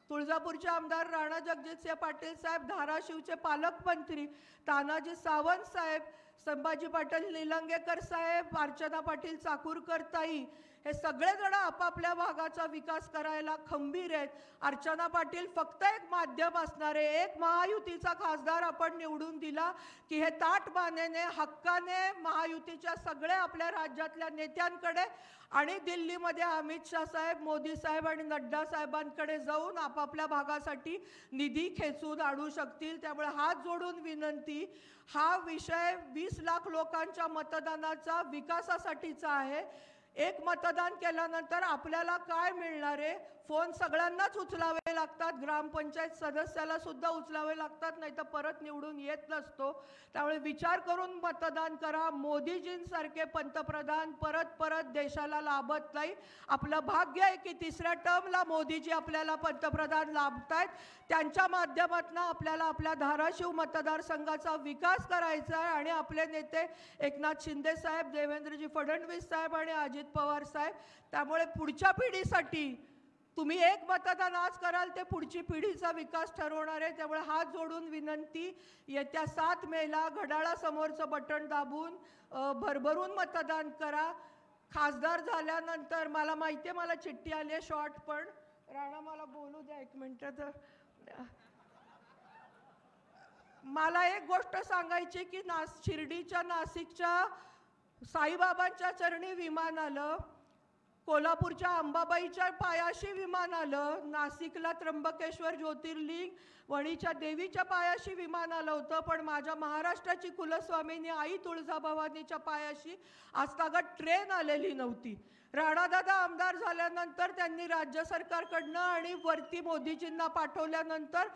तुळजापूरचे आमदार राणा जगजितसिंह पाटील साहेब, धाराशिवचे पालकमंत्री तानाजी सावंत साहेब, संभाजी पाटील निलंगेकर साहेब, अर्चना पाटील चाकूरकर ताई, हे सगळेजण आपापल्या भागाचा विकास करायला खंबीर आहेत. अर्चना पाटील फक्त एक माध्यम असणारे, एक महायुतीचा खासदार आपण निवडून दिला की हे ताटबानेने हक्काने महायुतीच्या सगळ्या आपल्या राज्यातल्या नेत्यांकडे आणि दिल्लीमध्ये अमित शाह साहेब, मोदी साहेब आणि नड्डा साहेबांकडे जाऊन आपापल्या भागासाठी निधी खेचून आणू शकतील. त्यामुळे हात जोडून विनंती, हा विषय 20 लाख लोकांच्या मतदानाचा विकासासाठीचा आहे. एक मतदान केल्यानंतर आपल्याला काय मिळणार आहे? फोन सगळ्यांनाच उचलावे लागतात, ग्रामपंचायत सदस्याला सुद्धा उचलावे लागतात, नाही तर परत निवडून येत नसतो. त्यामुळे विचार करून मतदान करा. मोदीजींसारखे पंतप्रधान परत परत देशाला लाभत नाही. आपलं भाग्य आहे की 3ऱ्या टर्मला मोदीजी आपल्याला पंतप्रधान लाभतायत. त्यांच्या माध्यमातून आपल्याला आपल्या धाराशिव मतदारसंघाचा विकास करायचा आहे. आणि आपले नेते एकनाथ शिंदे साहेब, देवेंद्रजी फडणवीस साहेब आणि अजित पवार साहेब, त्यामुळे पुढच्या पिढीसाठी तुम्ही एक मतदान आज कराल ते पुढची पिढीचा विकास ठरवणार आहे. त्यामुळे हात जोडून विनंती, येत्या 7 मेला घड्याळासमोरचं बटन दाबून भरभरून मतदान करा. खासदार झाल्यानंतर मला माहिती आहे मला चिठ्ठी आली आहे शॉर्ट, पण राणा मला बोलू द्या 1 मिनिट. तर मला एक गोष्ट सांगायची की शिर्डीच्या नाशिकच्या साईबाबांच्या चरणी विमान आलं, कोल्हापूरच्या अंबाबाईच्या पायाशी विमान आलं, नाशिकला त्र्यंबकेश्वर ज्योतिर्लिंग वणीच्या देवीच्या पायाशी विमान आलं होतं, पण माझ्या महाराष्ट्राची कुलस्वामिनी आई तुळजाभवानीच्या पायाशी आजतागत ट्रेन आलेली नव्हती. राणादादा आमदार झाल्यानंतर त्यांनी राज्य सरकारकडनं आणि वरती मोदीजींना पाठवल्यानंतर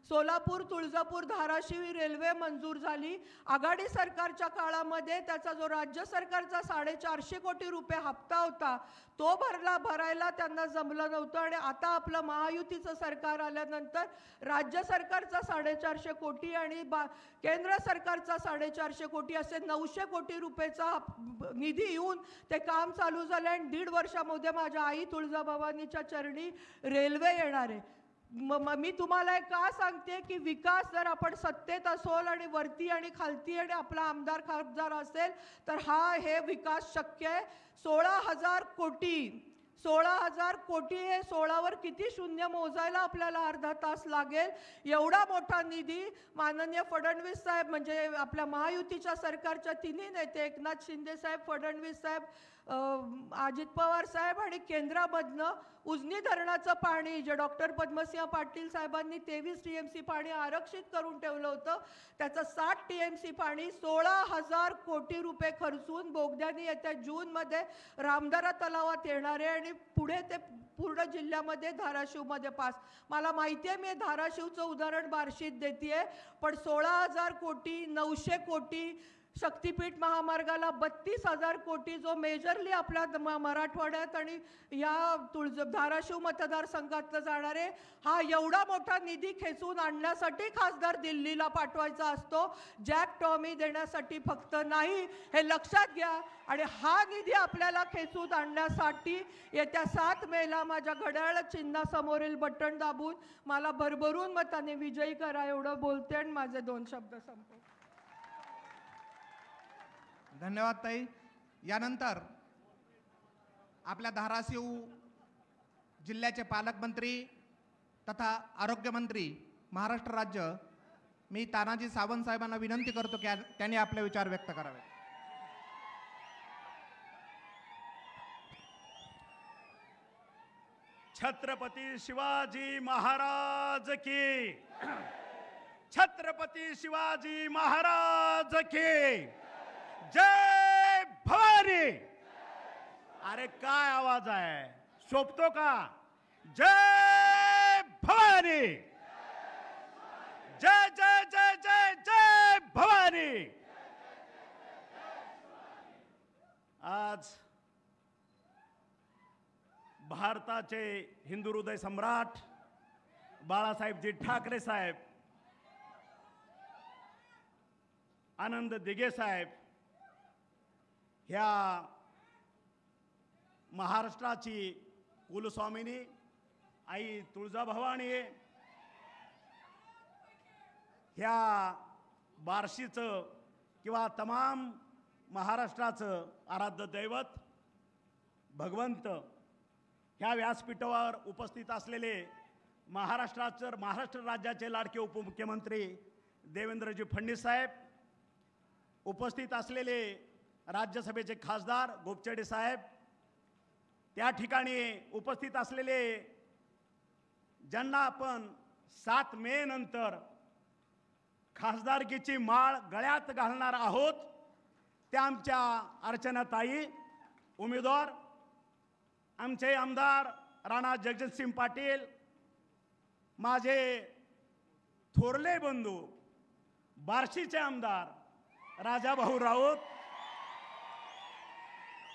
सोलापूर तुळजापूर धाराशिव रेल्वे मंजूर झाली. आघाडी सरकारच्या काळामध्ये त्याचा जो राज्य सरकारचा 450 कोटी रुपये हप्ता होता तो भरायला त्यांना जमलं नव्हतं. आणि आता आपलं महायुतीचं सरकार आल्यानंतर राज्य सरकारचा 450 कोटी आणि केंद्र सरकारचा 450 कोटी असे 900 कोटी रुपयेचा निधी येऊन ते काम चालू झालं. आणि 1.5 वर्षामध्ये माझ्या आई तुळजाभवानीच्या चरणी रेल्वे येणार आहे. मी तुम्हाला का सांगते की विकास जर आपण सत्तेत असोल आणि वरती आणि खालती आणि आपला आमदार खासदार असेल तर हे विकास शक्य आहे. 16,000 कोटी 16,000 कोटी हे 16वर किती शून्य मोजायला आपल्याला अर्धा तास लागेल. एवढा मोठा निधी माननीय फडणवीस साहेब, म्हणजे आपल्या महायुतीच्या सरकारच्या तिन्ही नेते एकनाथ शिंदे साहेब, फडणवीस साहेब, अजित पवार साहेब आणि केंद्रामधनं उजनी धरणाचं पाणी जे डॉक्टर पद्मसिंह पाटील साहेबांनी 23 TMC पाणी आरक्षित करून ठेवलं होतं, त्याचं 60 TMC पाणी 16,000 कोटी रुपये खर्चून बोगद्याने येत्या जूनमध्ये रामदारा तलावात येणार आहे. आणि पुढे ते पूर्ण जिल्ह्यामध्ये धाराशिवमध्ये पास. मला माहिती आहे, मी धाराशिवचं उदाहरण बार्शीत देते, पण 16,000 कोटी, 900 कोटी, शक्तीपीठ महामार्गाला 32,000 कोटी, जो मेजरली आपल्या मराठवाड्यात आणि या धाराशिव मतदारसंघातलं जाणारे, हा एवढा मोठा निधी खेचून आणण्यासाठी खासदार दिल्लीला पाठवायचा असतो, जॅक टॉमी देण्यासाठी फक्त नाही, हे लक्षात घ्या. आणि हा निधी आपल्याला खेचून आणण्यासाठी येत्या 7 मेला माझ्या घड्याळ चिन्हासमोरील बटन दाबून मला भरभरून मताने विजयी करा, एवढं बोलते आणि माझे 2 शब्द संपवते. धन्यवाद ताई. यानंतर आपल्या धाराशिव जिल्ह्याचे पालकमंत्री तथा आरोग्यमंत्री महाराष्ट्र राज्य, मी तानाजी सावंत साहेबांना विनंती करतो की त्यांनी आपले विचार व्यक्त करावे. छत्रपती शिवाजी महाराज की, छत्रपती शिवाजी महाराज की जय भवानी. अरे काय आवाज आहे, शोभतो का? जय भवानी, जय जय जय जय जय भवानी. आज भारताचे हिंदू हृदय सम्राट बाळासाहेबजी ठाकरे साहेब, आनंद दिघे साहेब, ह्या महाराष्ट्राची कुलस्वामिनी आई तुळजाभवानी, ह्या बार्शीचं किंवा तमाम महाराष्ट्राचं आराध्य दैवत भगवंत, ह्या व्यासपीठावर उपस्थित असलेले महाराष्ट्र राज्याचे लाडके उपमुख्यमंत्री देवेंद्रजी फडणवीस साहेब, उपस्थित असलेले राज्यसभेचे खासदार गोपचडे साहेब, त्या ठिकाणी उपस्थित असलेले ज्यांना आपण 7 मे नंतर खासदारकीची माळ गळ्यात घालणार आहोत, त्या आमच्या अर्चनाताई उमेदवार, आमचे आमदार राणा जगजितसिंह पाटील, माझे थोरले बंधू बार्शीचे आमदार राजाभाऊ राऊत,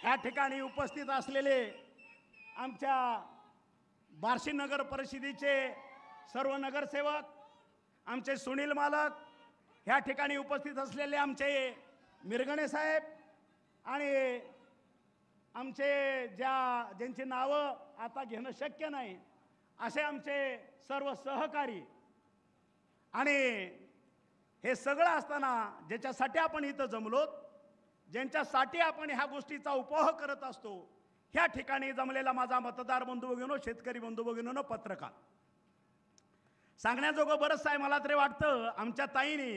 या ठिकाणी उपस्थित असलेले आमच्या बार्शी नगर परिषदेचे सर्व नगरसेवक, आमचे सुनील मालक, ह्या ठिकाणी उपस्थित असलेले आमचे मिरगणे साहेब आणि आमचे ज्यांची नावं आता घेणं शक्य नाही असे आमचे सर्व सहकारी, आणि हे सगळं असताना ज्याच्यासाठी आपण इथं जमलोत, ज्यांच्यासाठी आपण ह्या गोष्टीचा उपभोग करत असतो, ह्या ठिकाणी जमलेला माझा मतदार बंधू भगिनीनो, शेतकरी बंधू भगिनीनो, पत्रकार, सांगण्याजोगं बरंच आहे. मला तरी वाटतं आमच्या ताईने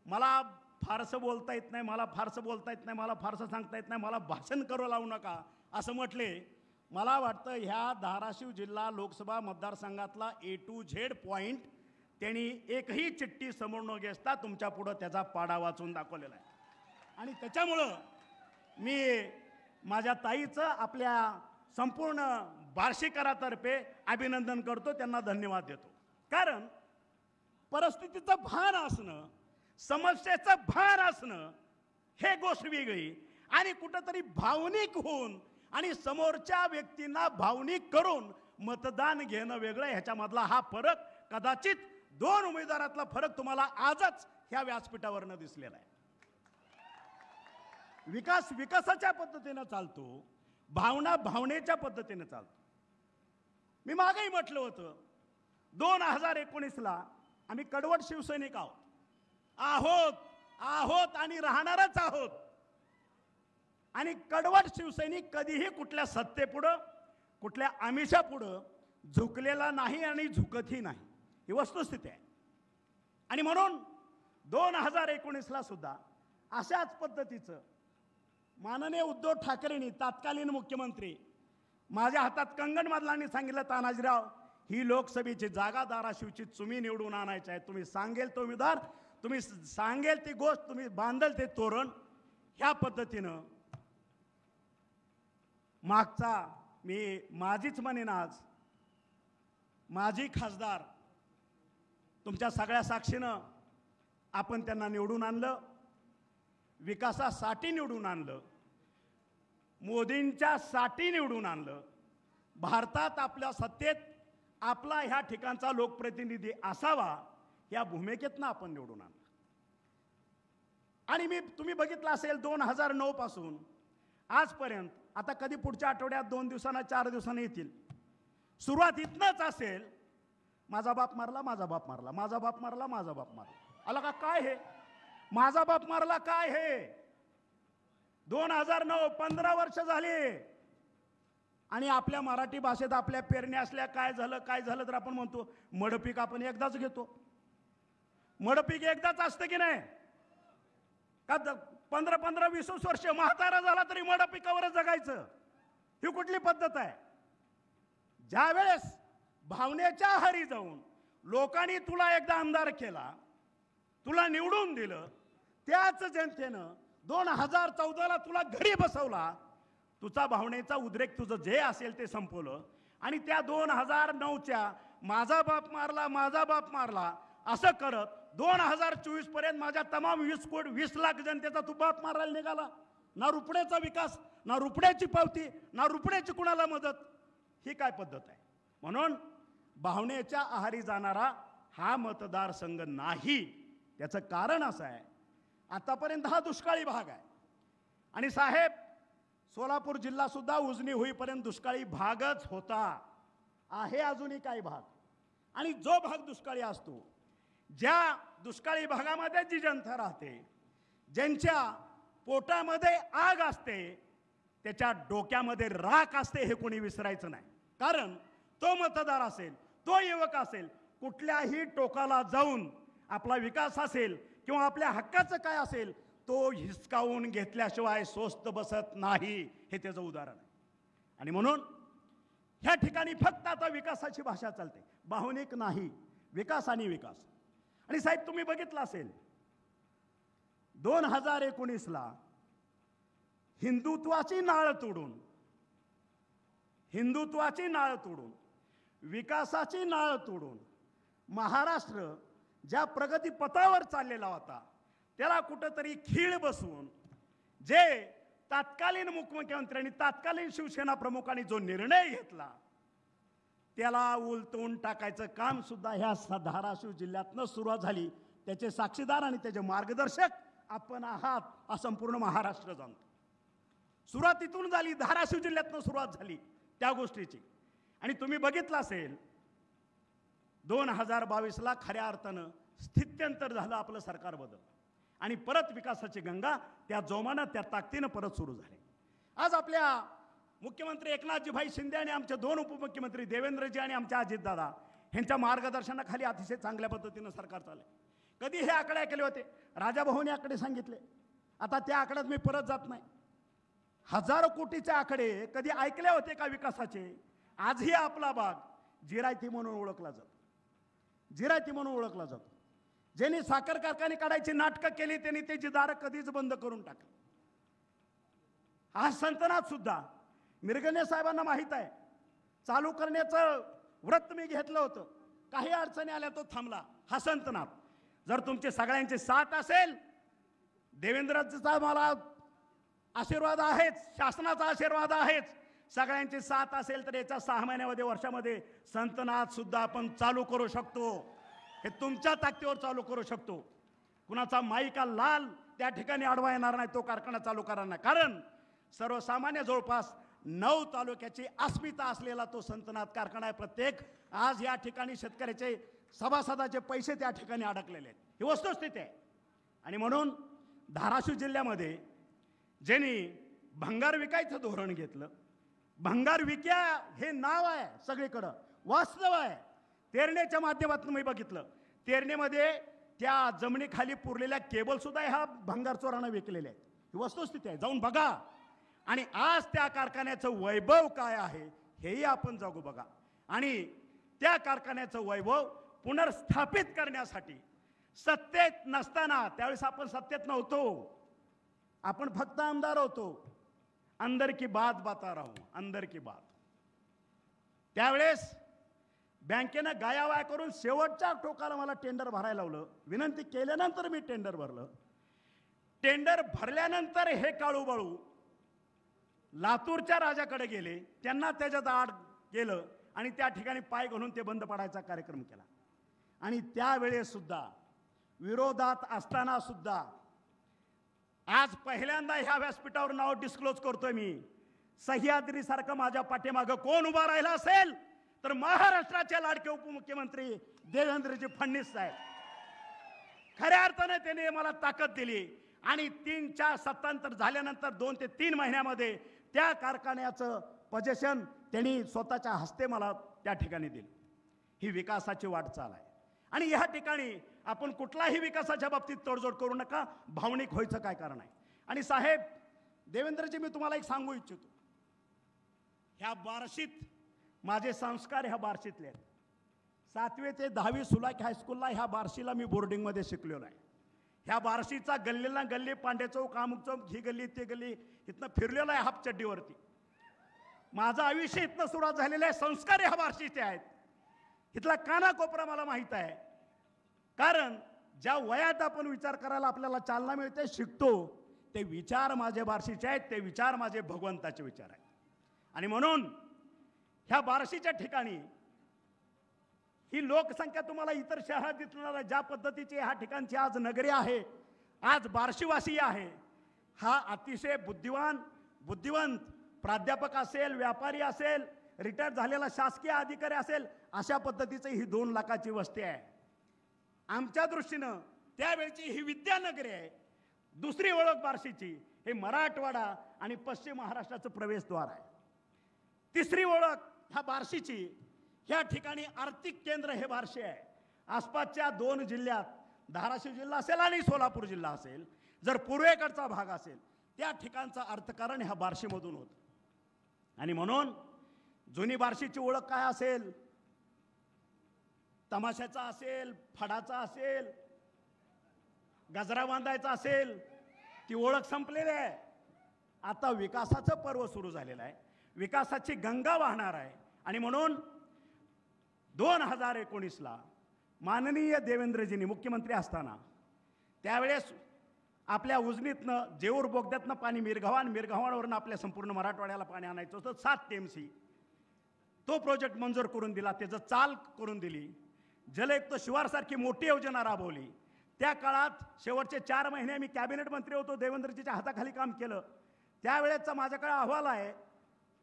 मला फारसं बोलता येत नाही, मला फारसं बोलता येत नाही, मला फारसं सांगता येत नाही, मला भाषण करू लावू नका असं म्हटले. मला वाटतं ह्या धाराशिव जिल्हा लोकसभा मतदारसंघातला A to Z पॉईंट त्यांनी एकही चिठ्ठी समोर न घेता तुमच्या पुढं त्याचा पाडा वाचून दाखवलेला आहे. आणि त्याच्यामुळं मी माझ्या ताईचं आपल्या संपूर्ण बार्शीकरातर्फे अभिनंदन करतो, त्यांना धन्यवाद देतो. कारण परिस्थितीचं भान असणं, समस्येचं भान असणं हे गोष्ट वेगळी, आणि कुठंतरी भावनिक होऊन आणि समोरच्या व्यक्तींना भावनिक करून मतदान घेणं वेगळं. ह्याच्यामधला हा फरक, कदाचित 2 उमेदवारातला फरक तुम्हाला आजच ह्या व्यासपीठावरनं दिसलेला आहे. विकास विकासाच्या पद्धतीनं चालतो, भावना भावनेच्या पद्धतीनं चालतो. मी मागेही म्हटलं होतं 2019ला आम्ही कडवट शिवसैनिक आहोत आणि राहणारच आहोत. आणि कडवट शिवसैनिक कधीही कुठल्या सत्तेपुढं, कुठल्या आमिषापुढं झुकलेला नाही आणि झुकतही नाही, ही वस्तुस्थिती आहे. आणि म्हणून 2019ला सुद्धा अशाच पद्धतीचं माननीय उद्धव ठाकरेंनी, तत्कालीन मुख्यमंत्री, माझ्या हातात कंगन मादलांनी सांगितलं, तानाजीराव ही लोकसभेची जागा धाराशिवची तुम्ही निवडून आणायची आहे, तुम्ही सांगेल तो उमेदवार, तुम्ही सांगेल ती गोष्ट, तुम्ही बांधल ते तोरण. ह्या पद्धतीनं मागचा मी माझीच म्हणेन, आज माजी खासदार तुमच्या सगळ्या साक्षीनं आपण त्यांना निवडून आणलं, विकासासाठी निवडून आणलं, मोदींच्या साठी निवडून आणलं. भारतात आपल्या सत्तेत आपला ह्या ठिकाणचा लोकप्रतिनिधी असावा या भूमिकेतनं आपण निवडून आणलं. आणि तुम्ही बघितलं असेल 2009 पासून आजपर्यंत, आता कधी पुढच्या आठवड्यात 2 दिवसांना 4 दिवसांना येतील, सुरुवात इथनंच असेल, माझा बाप मारला, माझा बाप मारला, माझा बाप मारला, माझा बाप मारला. आला का काय हे माझा बाप मारला काय हे? 2009 15 वर्ष झाली आणि आपल्या मराठी भाषेत आपल्या पेरण्या असल्या काय झालं तर आपण म्हणतो मडपीक आपण एकदाच घेतो. मडपीक एकदाच असतं की नाही का? 15-20 वर्ष म्हातारा झाला तरी मडपिकावरच जगायचं, ही कुठली पद्धत आहे? ज्या वेळेस भावनेच्या आहारी जाऊन लोकांनी तुला एकदा आमदार केला, तुला निवडून दिलं, त्याच जनतेनं 2014ला तुला घरी बसवला, तुझा भावनेचा उद्रेक तुझं जे असेल ते संपवलं आणि त्या 2009च्या माझा बाप मारला असं करत 2024 पर्यंत माझ्या तमाम 20 लाख जनतेचा तू बाप मारायला निघाला. ना रुपड्याचा विकास, ना रुपड्याची पावती, ना रुपड्याची कुणाला मदत, ही काय पद्धत आहे? म्हणून भावनेच्या आहारी जाणारा हा मतदारसंघ नाही. त्याचं कारण असं आहे, आतापर्यंत हा दुष्काळी भाग आहे आणि साहेब सोलापूर जिल्हा सुद्धा उजनी होईपर्यंत दुष्काळी भागच होता, आहे अजूनही काही भाग. आणि जो भाग दुष्काळी असतो, ज्या दुष्काळी भागामध्ये जी जनता राहते, ज्यांच्या पोटामध्ये आग असते, त्याच्या डोक्यामध्ये राख असते, हे कोणी विसरायचं नाही. कारण तो मतदार असेल, तो युवक असेल, कुठल्याही टोकाला जाऊन आपला विकास असेल किंवा आपल्या हक्काचं काय असेल तो हिसकावून घेतल्याशिवाय स्वस्त बसत नाही, हे त्याचं उदाहरण आहे. आणि म्हणून ह्या ठिकाणी फक्त आता विकासाची भाषा चालते, भावनिक नाही, विकास आणि विकास. आणि साहेब तुम्ही बघितलं असेल 2019ला हिंदुत्वाची नाळ तोडून विकासाची नाळ तोडून महाराष्ट्र ज्या प्रगती पथावर चाललेला होता त्याला कुठंतरी खीळ बसवून जे तत्कालीन मुख्यमंत्र्यांनी, तत्कालीन शिवसेना प्रमुखांनी जो निर्णय घेतला त्याला उलटून टाकायचं काम सुद्धा ह्या धाराशिव जिल्ह्यातनं सुरुवात झाली. त्याचे साक्षीदार आणि त्याचे मार्गदर्शक आपण आहात, हा संपूर्ण महाराष्ट्र जाणतो. सुरुवात इथून झाली, धाराशिव जिल्ह्यातनं सुरुवात झाली त्या गोष्टीची. आणि तुम्ही बघितलं असेल 2022ला खऱ्या अर्थानं स्थित्यंतर झालं, आपलं सरकार बदललं आणि परत विकासाची गंगा त्या जोमानं, त्या ताकदीनं परत सुरू झाली. आज आपल्या मुख्यमंत्री एकनाथजीभाई शिंदे आणि आमचे 2 उपमुख्यमंत्री देवेंद्रजी आणि आमच्या अजितदादा यांच्या मार्गदर्शनाखाली अतिशय चांगल्या पद्धतीनं सरकार चाललंय. कधी हे आकडे ऐकले होते? राजाभाऊने आकडे सांगितले, आता त्या आकड्यात मी परत जात नाही. हजारो कोटीचे आकडे कधी ऐकले होते का विकासाचे? आजही आपला भाग जिरायती म्हणून ओळखला जातो. ज्यांनी साखर कारखाने काढायची नाटकं केली त्यांनी त्याची दारं कधीच बंद करून टाकली. हा संतनाद सुद्धा मिरगणे साहेबांना माहीत आहे, चालू करण्याचं व्रत मी घेतलं होतं, काही अडचणी आल्या तो थांबला. हा संतनाद जर तुमचे सगळ्यांचे साथ असेल, देवेंद्रचा मला आशीर्वाद आहेच, शासनाचा आशीर्वाद आहेच, सगळ्यांची साथ असेल तर याच्या 6 महिन्यामध्ये, वर्षामध्ये संतनाद सुद्धा आपण चालू करू शकतो. हे तुमच्या ताकदीवर चालू करू शकतो. कुणाचा माईका लाल त्या ठिकाणी अडवा येणार नाही, तो कारखाना चालू करणार नाही. कारण सर्वसामान्य जवळपास 9 तालुक्याची अस्मिता असलेला तो संतनाद कारखाना आहे. प्रत्येक आज या ठिकाणी शेतकऱ्याचे सभासदाचे पैसे त्या ठिकाणी अडकलेले आहेत, ही वस्तुस्थिती आहे. आणि म्हणून धाराशिव जिल्ह्यामध्ये ज्यांनी भंगार विकायचं धोरण घेतलं, भंगार विक्या हे नाव आहे सगळीकडं, वास्तव आहे. तेरणेच्या माध्यमातून मी बघितलं, तेरणेमध्ये त्या जमिनीखाली पुरलेल्या केबल सुद्धा ह्या भंगार चोरांना विकलेल्या आहेत, ही वस्तुस्थिती आहे. जाऊन बघा. आणि आज त्या कारखान्याचं वैभव काय आहे हेही आपण जाऊ बघा. आणि त्या कारखान्याचं वैभव पुनर्स्थापित करण्यासाठी सत्तेत नसताना, त्यावेळेस आपण सत्तेत नव्हतो, आपण फक्त आमदार होतो, अंदर की बात बता रहा हूं, अंदर की बात. त्यावेळेस बँकेनं गायावाया करून शेवटच्या टोकाला मला टेंडर भरायला लावलं. विनंती केल्यानंतर मी टेंडर भरलं. टेंडर भरल्यानंतर हे काळूबाळू लातूरच्या राजाकडे गेले. त्यांना त्याच्यात आड गेलं आणि त्या ठिकाणी पाय घालून ते बंद पाडायचा कार्यक्रम केला. आणि त्यावेळेस सुद्धा विरोधात असताना सुद्धा आज पहिल्यांदा ह्या व्यासपीठावर नाव डिस्क्लोज करतोय मी. सह्याद्रीसारखं माझ्या पाठीमागं कोण उभा राहिला असेल तर महाराष्ट्राचे लाडके उपमुख्यमंत्री देवेंद्रजी फडणवीस साहेब. खऱ्या अर्थाने त्यांनी मला ताकद दिली आणि 3-4 सत्तांतर झाल्यानंतर 2 ते 3 महिन्यामध्ये त्या कारखान्याचं पोझिशन त्यांनी स्वतःच्या हस्ते मला त्या ठिकाणी दिली. ही विकासाची वाटचाल आहे. आणि ह्या ठिकाणी आपण कुठलाही विकासाच्या बाबतीत तडजोड करू नका. भावनिक व्हायचं काय कारण आहे. आणि साहेब देवेंद्रजी, मी तुम्हाला एक सांगू इच्छितो, ह्या बार्शीत माझे संस्कार ह्या बार्शीतले आहेत. 7वी ते 10वी सुलाक हायस्कूलला ह्या बार्शीला मी बोर्डिंगमध्ये शिकलेलो आहे. ह्या बार्शीचा गल्लीला गल्ली, पांडे चौक, अमुक चौक, ही गल्ली ते गल्ली इथनं फिरलेला आहे हाफ चड्डीवरती. माझं आयुष्य इथनं सुरुवात झालेलं आहे. संस्कार ह्या बार्शीचे आहेत. इथला कानाकोपरा मला माहीत आहे. कारण ज्या वयात आपण विचार करायला आपल्याला चालना मिळते, शिकतो, ते विचार माझे बार्शीचे आहेत. ते विचार माझे भगवंताचे विचार आहेत. आणि म्हणून ह्या बार्शीच्या ठिकाणी ही लोकसंख्या तुम्हाला इतर शहरात दिसणार आहे. ज्या पद्धतीची ह्या ठिकाणची आज नगरी आहे, आज बार्शीवासी आहे, हा अतिशय बुद्धिवंत प्राध्यापक असेल, व्यापारी असेल, रिटायर झालेला शासकीय अधिकारी असेल, अशा पद्धतीची ही 2 लाखाची वस्ती आहे. आमच्या दृष्टीनं त्यावेळची ही विद्यानगरी आहे. दुसरी ओळख बार्शीची हे मराठवाडा आणि पश्चिम महाराष्ट्राचं प्रवेशद्वार आहे. तिसरी ओळख ह्या बार्शीची, ह्या ठिकाणी आर्थिक केंद्र हे बार्शी आहे. आसपासच्या 2 जिल्ह्यात, धाराशिव जिल्हा असेल आणि सोलापूर जिल्हा असेल, जर पूर्वेकडचा भाग असेल, त्या ठिकाणचं अर्थकारण ह्या बार्शीमधून होतं. आणि म्हणून जुनी बार्शीची ओळख काय असेल? तमाशाचा असेल, फडाचा असेल, गजरा बांधायचा असेल, ती ओळख संपलेली आहे. आता विकासाचं पर्व सुरू झालेलं आहे. विकासाची गंगा वाहणार आहे. आणि म्हणून 2019ला माननीय देवेंद्रजींनी मुख्यमंत्री असताना त्यावेळेस आपल्या उजनीतनं, जेऊर बोगद्यातनं पाणी मिरगावांवरून आपल्या संपूर्ण मराठवाड्याला पाणी आणायचं होतं. 7 TMC तो प्रोजेक्ट मंजूर करून दिला. त्याचं चाल करून दिली. जलयुक्त शिवारसारखी मोठी योजना राबवली. त्या काळात शेवटचे 4 महिने मी कॅबिनेट मंत्री होतो. देवेंद्रजीच्या हाताखाली काम केलं. त्यावेळेचा माझ्याकडे अहवाल आहे.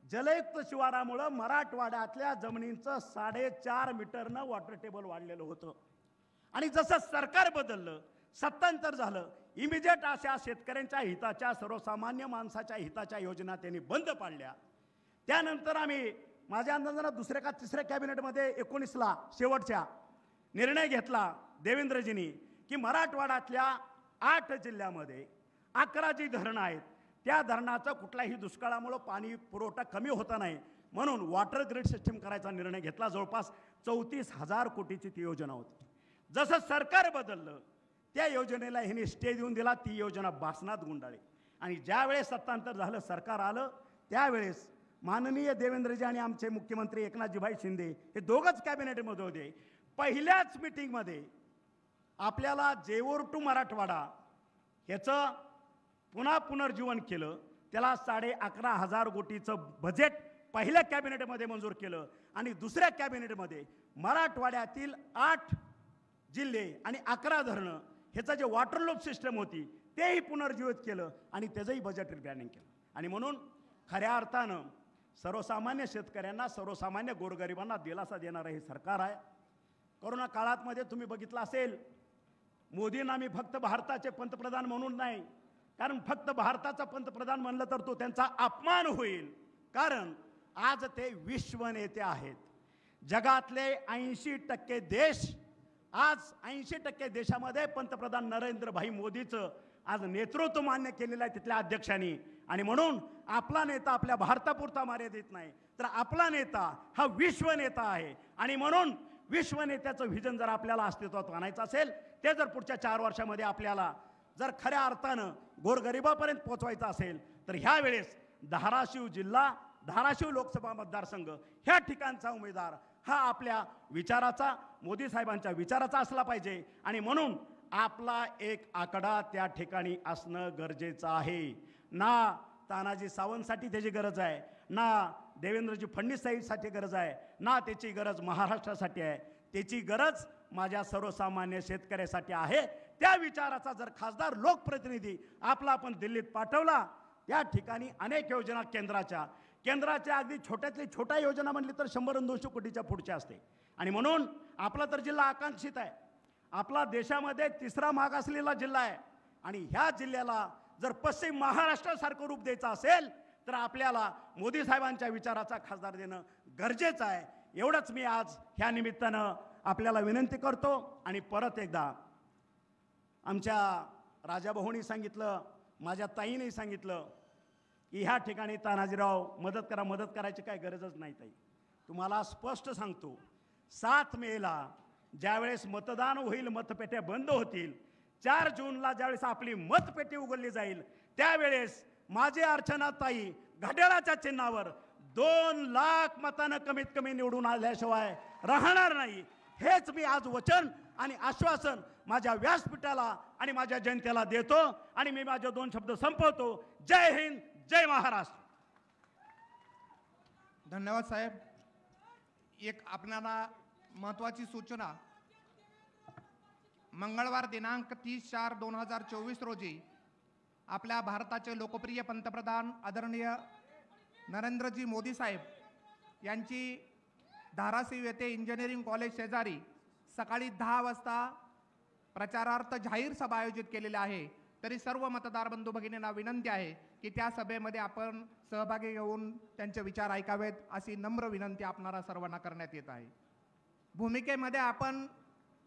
जलयुक्त शिवारामुळं मराठवाड्यातल्या जमिनींचं 4.5 मीटरनं वॉटर टेबल वाढलेलं होतं. आणि जसं सरकार बदललं, सत्तांतर झालं, इमिजिएट अशा शेतकऱ्यांच्या हिताच्या, सर्वसामान्य माणसाच्या हिताच्या योजना त्यांनी बंद पाडल्या. त्यानंतर आम्ही माझ्या अंदाजानं 2ऱ्या का 3ऱ्या कॅबिनेटमध्ये 19ला शेवटच्या निर्णय घेतला देवेंद्रजींनी की मराठवाड्यातल्या 8 जिल्ह्यामध्ये 11 जी धरणं आहेत, त्या धरणाचं कुठल्याही दुष्काळामुळे पाणी पुरवठा कमी होता नाही म्हणून वॉटर ग्रिड सिस्टीम करायचा निर्णय घेतला. जवळपास 34,000 कोटीची ती योजना होती. जसं सरकार बदललं, त्या योजनेला ह्यांनी स्टे देऊन दिला. ती योजना बासनात गुंडाळली. आणि ज्यावेळेस सत्तांतर झालं, सरकार आलं, त्यावेळेस माननीय देवेंद्रजी आणि आमचे मुख्यमंत्री एकनाथजीभाई शिंदे हे दोघंच कॅबिनेटमध्ये होते. पहिल्याच मीटिंगमध्ये आपल्याला जेऊर टू मराठवाडा ह्याचं पुन्हा पुनर्जीवन केलं. त्याला 11,500 कोटीचं बजेट पहिल्या कॅबिनेटमध्ये मंजूर केलं. आणि 2ऱ्या कॅबिनेटमध्ये मराठवाड्यातील 8 जिल्हे आणि 11 धरणं ह्याचं जे वॉटर लूप सिस्टम होती तेही पुनर्जीवित केलं आणि त्याचंही बजेट प्लॅनिंग केलं. आणि म्हणून खऱ्या अर्थानं सर्वसामान्य शेतकऱ्यांना, सर्वसामान्य गोरगरिबांना दिलासा देणारं हे सरकार आहे. कोरोना काळामध्ये तुम्ही बघितलं असेल, मोदींना मी फक्त भारताचे पंतप्रधान म्हणून नाही, कारण फक्त भारताचा पंतप्रधान म्हणलं तर तो त्यांचा अपमान होईल. कारण आज ते विश्वनेते आहेत. जगातले 80% देश, आज 80% देशामध्ये पंतप्रधान नरेंद्रभाई मोदीचं आज नेतृत्व मान्य केलेलं आहे तिथल्या अध्यक्षांनी. आणि म्हणून आपला नेता आपल्या भारतापुरता मर्यादित नाही, तर आपला नेता हा विश्वनेता आहे. आणि म्हणून विश्वनेत्याचं व्हिजन जर आपल्याला अस्तित्वात आणायचं असेल, ते जर पुढच्या 4 वर्षामध्ये आपल्याला जर खऱ्या अर्थानं गोरगरिबापर्यंत पोहोचवायचं असेल, तर ह्या वेळेस धाराशिव जिल्हा धाराशिव लोकसभा मतदारसंघ ह्या ठिकाणचा उमेदवार हा आपल्या विचाराचा, मोदी साहेबांच्या विचाराचा असला पाहिजे. आणि म्हणून आपला एक आकडा त्या ठिकाणी असणं गरजेचं आहे. ना तानाजी सावंतसाठी त्याची गरज आहे, ना देवेंद्रजी फडणवीससाठी गरज आहे, ना त्याची गरज महाराष्ट्रासाठी आहे. त्याची गरज माझ्या सर्वसामान्य शेतकऱ्यासाठी आहे. त्या विचाराचा जर खासदार लोकप्रतिनिधी आपला आपण दिल्लीत पाठवला, त्या ठिकाणी अनेक योजना केंद्राच्या अगदी छोट्यातली छोट्या योजना म्हणली तर 100-200 कोटीच्या पुढच्या असते. आणि म्हणून आपला तर जिल्हा आकांक्षित आहे. आपला देशामध्ये 3रा मागासलेला जिल्हा आहे. आणि ह्या जिल्ह्याला जर पश्चिम महाराष्ट्रासारखं रूप द्यायचं असेल तर आपल्याला मोदी साहेबांच्या विचाराचा खासदार देणं गरजेचं आहे. एवढंच मी आज ह्या निमित्तानं आपल्याला विनंती करतो. आणि परत एकदा आमच्या राजाभाऊनी सांगितलं, माझ्या ताईने सांगितलं की ह्या ठिकाणी तानाजीराव मदत करायची काय गरजच नाही. ताई, तुम्हाला स्पष्ट सांगतो, 7 मेला ज्यावेळेस मतदान होईल, मतपेट्या बंद होतील, 4 जूनला ज्यावेळेस आपली मतपेटी उघडली जाईल, त्यावेळेस माझी अर्चनाताई घड्याळाच्या चिन्हावर 2 लाख मतानं कमीत कमी निवडून आल्याशिवाय राहणार नाही. हेच मी आज वचन आणि आश्वासन माझ्या व्यासपीठाला आणि माझ्या जनतेला देतो. आणि मी माझे 2 शब्द संपवतो. जय हिंद, जय महाराष्ट्र. धन्यवाद साहेब. एक आपल्याला महत्त्वाची सूचना, मंगळवार दिनांक 30/4/2024 रोजी आपल्या भारताचे लोकप्रिय पंतप्रधान आदरणीय नरेंद्रजी मोदी साहेब यांची धाराशिव येथे इंजिनिअरिंग कॉलेज शेजारी सकाळी 10 वाजता प्रचारार्थ जाहीर सभा आयोजित केलेली आहे. तरी सर्व मतदार बंधू भगिनींना विनंती आहे की त्या सभेमध्ये आपण सहभागी घेऊन त्यांचे विचार ऐकावेत, अशी नम्र विनंती आपणाला सर्वांना करण्यात येत आहे. भूमिकेमध्ये आपण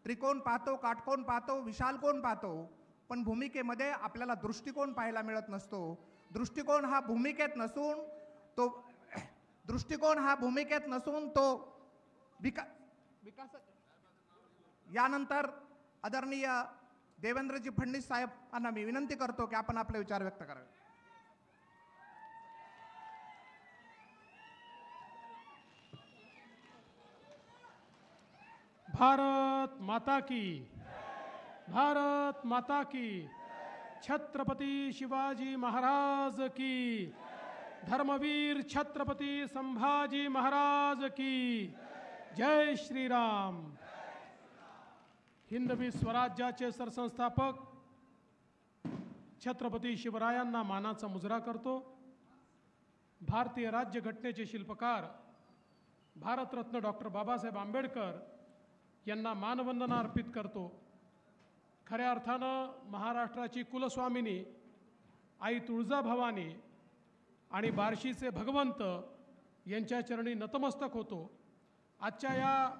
त्रिकोण पाहतो, काटकोण पाहतो, विशाल कोण पाहतो, पण भूमिकेमध्ये आपल्याला दृष्टिकोन पाहायला मिळत नसतो. दृष्टिकोन हा भूमिकेत नसून तो विकास. यानंतर आदरणीय देवेंद्रजी फडणवीस साहेबांना मी विनंती करतो की आपण आपले विचार व्यक्त करावे. भारत माता की, भारत माता की, छत्रपती शिवाजी महाराज की, धर्मवीर छत्रपती संभाजी महाराज की, जय श्रीराम. हिंदवी स्वराज्याचे सरसंस्थापक छत्रपती शिवरायांना मानाचा मुजरा करतो. भारतीय राज्यघटनेचे शिल्पकार भारतरत्न डॉक्टर बाबासाहेब आंबेडकर यांना मानवंदना अर्पित करतो. खऱ्या अर्थानं महाराष्ट्राची कुलस्वामिनी आई तुळजाभवानी आणि बार्शीचे भगवंत यांच्या चरणी नतमस्तक होतो. आजच्या या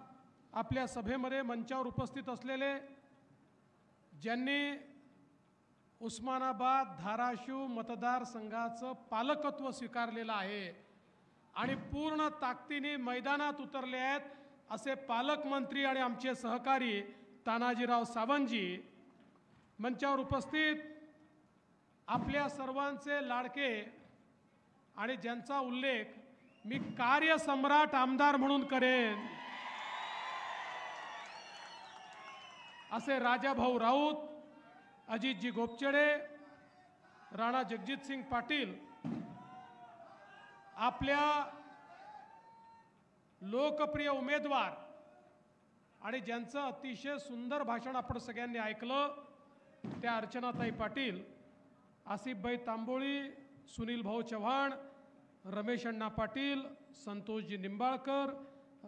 आपल्या सभेमध्ये मंचावर उपस्थित असलेले ज्यांनी उस्मानाबाद धाराशिव मतदारसंघाचं पालकत्व स्वीकारलेलं आहे आणि पूर्ण ताकदीने मैदानात उतरले आहेत असे पालकमंत्री आणि आमचे सहकारी तानाजीराव सावंतजी, मंचावर उपस्थित आपल्या सर्वांचे लाडके आणि ज्यांचा उल्लेख मी कार्यसम्राट आमदार म्हणून करेन असे राजाभाऊ राऊत, अजितजी गोपचडे, राणा जगजितसिंग पाटील, आपल्या लोकप्रिय उमेदवार आणि ज्यांचं अतिशय सुंदर भाषण आपण सगळ्यांनी ऐकलं त्या अर्चनाताई पाटील, आसिफभाई तांबोळी, सुनील भाऊ चव्हाण, रमेश अण्णा पाटील, संतोषजी निंबाळकर,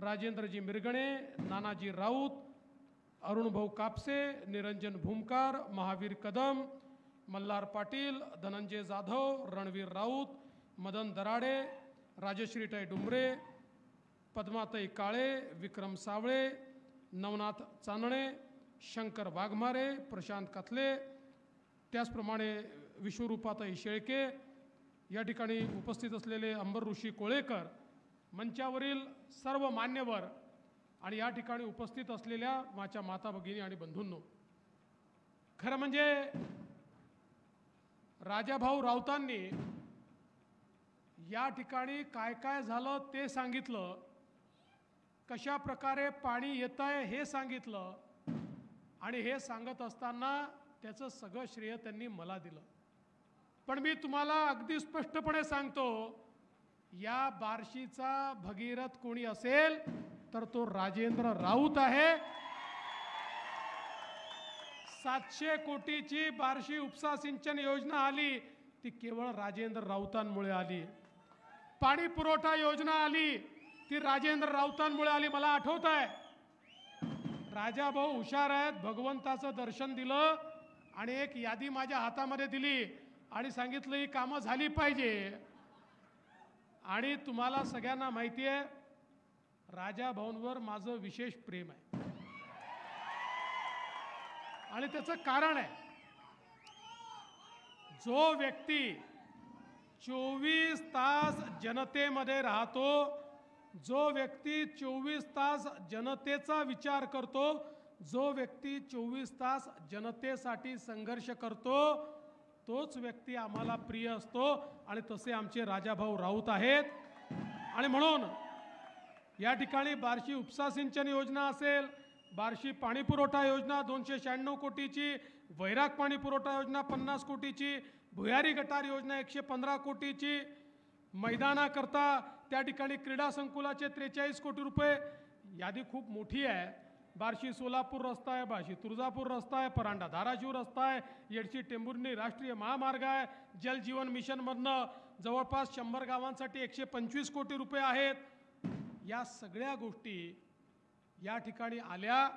राजेंद्रजी मिरगणे, नानाजी राऊत, अरुण भाऊ कापसे, निरंजन भूमकार, महावीर कदम, मल्हार पाटील, धनंजय जाधव, रणवीर राऊत, मदन दराडे, राजश्रीताई डुंबरे, पद्माताई काळे, विक्रम सावळे, नवनाथ चांदणे, शंकर वाघमारे, प्रशांत कथले, त्याचप्रमाणे विश्वरूपाताई शेळके, या ठिकाणी उपस्थित असलेले अंबर ऋषी कोळेकर, मंचावरील सर्व मान्यवर आणि या ठिकाणी उपस्थित असलेल्या माझ्या माता भगिनी आणि बंधूंनो, खरं म्हणजे राजाभाऊ राऊतांनी या ठिकाणी काय काय झालं ते सांगितलं, कशा प्रकारे पाणी येत आहे हे सांगितलं, आणि हे सांगत असताना त्याचं सगळं श्रेय त्यांनी मला दिलं. पण मी तुम्हाला अगदी स्पष्टपणे सांगतो, या बार्शीचा भगीरथ कोणी असेल तर तो राजेंद्र राऊत आहे. 700 कोटीची बार्शी उपसा सिंचन योजना आली, ती केवळ राजेंद्र राऊतांमुळे आली. पाणी पुरवठा योजना आली, ती राजेंद्र राऊतांमुळे आली. मला आठवत आहे, राजाभाऊ हुशार आहेत, भगवंताचं दर्शन दिलं आणि एक यादी माझ्या हातामध्ये दिली आणि सांगितलं ही कामं झाली पाहिजे. आणि तुम्हाला सगळ्यांना माहिती आहे, राजाभाऊंवर माझं विशेष प्रेम आहे आणि त्याचं कारण आहे, जो व्यक्ती 24 तास जनतेमध्ये राहतो, जो व्यक्ती 24 तास जनतेचा विचार करतो, जो व्यक्ती 24 तास जनतेसाठी संघर्ष करतो, तोच व्यक्ती आम्हाला प्रिय असतो. आणि तसे आमचे राजाभाऊ राऊत आहेत. आणि म्हणून या ठिकाणी बार्शी उपसा सिंचन योजना असेल, बार्शी पाणी पुरवठा योजना 296 कोटीची, वैराग पाणी पुरवठा योजना 50 कोटीची, भुयारी गटार योजना 115 कोटीची, मैदानाकरता त्या ठिकाणी क्रीडा संकुलाचे 43 कोटी रुपये. यादी खूप मोठी आहे. बार्शी सोलापूर रस्ता आहे, बार्शी तुळजापूर रस्ता आहे, परांडा धाराशिव रस्ता आहे, येडशी टेंभुर्णी राष्ट्रीय महामार्ग आहे, जल जीवन मिशनमधनं जवळपास 100 गावांसाठी 125 कोटी रुपये आहेत. या सगळ्या गोष्टी या ठिकाणी आल्या,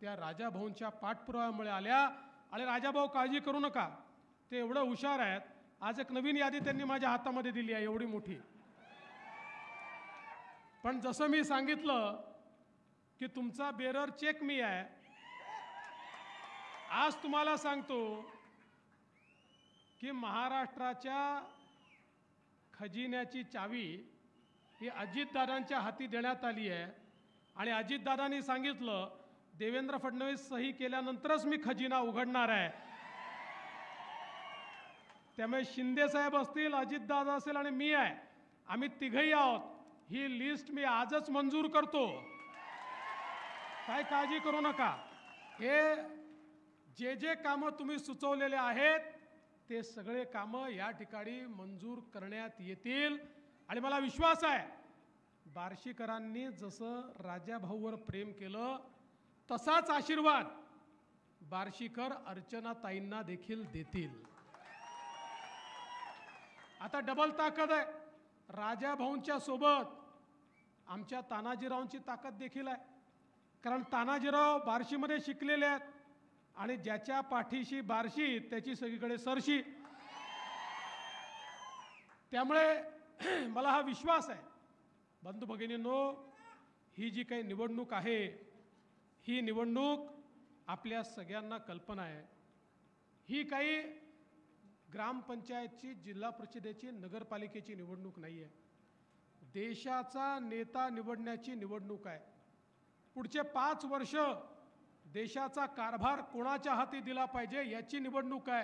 त्या राजाभाऊंच्या पाठपुराव्यामुळे आल्या. आणि राजाभाऊ काळजी करू नका, ते एवढं हुशार आहेत. आज एक नवीन यादी त्यांनी माझ्या हातामध्ये दिली आहे, एवढी मोठी. पण जसं मी सांगितलं की तुमचा बेरर चेक मी आहे, आज तुम्हाला सांगतो की महाराष्ट्राच्या खजिन्याची चावी ही अजितदादांच्या हाती देण्यात आली आहे. आणि अजितदादांनी सांगितलं, देवेंद्र फडणवीस सही केल्यानंतरच मी खजिना उघडणार आहे. त्यामुळे शिंदे साहेब असतील, अजितदादा असेल आणि मी आहे, आम्ही तिघही आहोत. ही लिस्ट मी आजच मंजूर करतो, काय काळजी करू नका. हे जे जे कामं तुम्ही सुचवलेले आहेत ते सगळे कामं या ठिकाणी मंजूर करण्यात येतील. आणि मला विश्वास आहे, बार्शीकरांनी जसं राजाभाऊवर प्रेम केलं तसाच आशीर्वाद बार्शीकर अर्चनाताईंना देखील देतील. आता डबल ताकद आहे. राजाभाऊंच्या सोबत आमच्या तानाजीरावांची ताकद देखील आहे, कारण तानाजीराव बार्शीमध्ये शिकलेले आहेत आणि ज्याच्या पाठीशी बार्शी त्याची सगळीकडे सरशी. त्यामुळे मला हा विश्वास आहे. बंधू भगिनींनो, ही जी काही निवडणूक आहे, ही निवडणूक आपल्या सगळ्यांना कल्पना आहे, ही काही ग्रामपंचायतची, जिल्हा परिषदेची, नगरपालिकेची निवडणूक नाही आहे. देशाचा नेता निवडण्याची निवडणूक आहे. पुढचे 5 वर्ष देशाचा कारभार कोणाच्या हाती दिला पाहिजे याची निवडणूक आहे.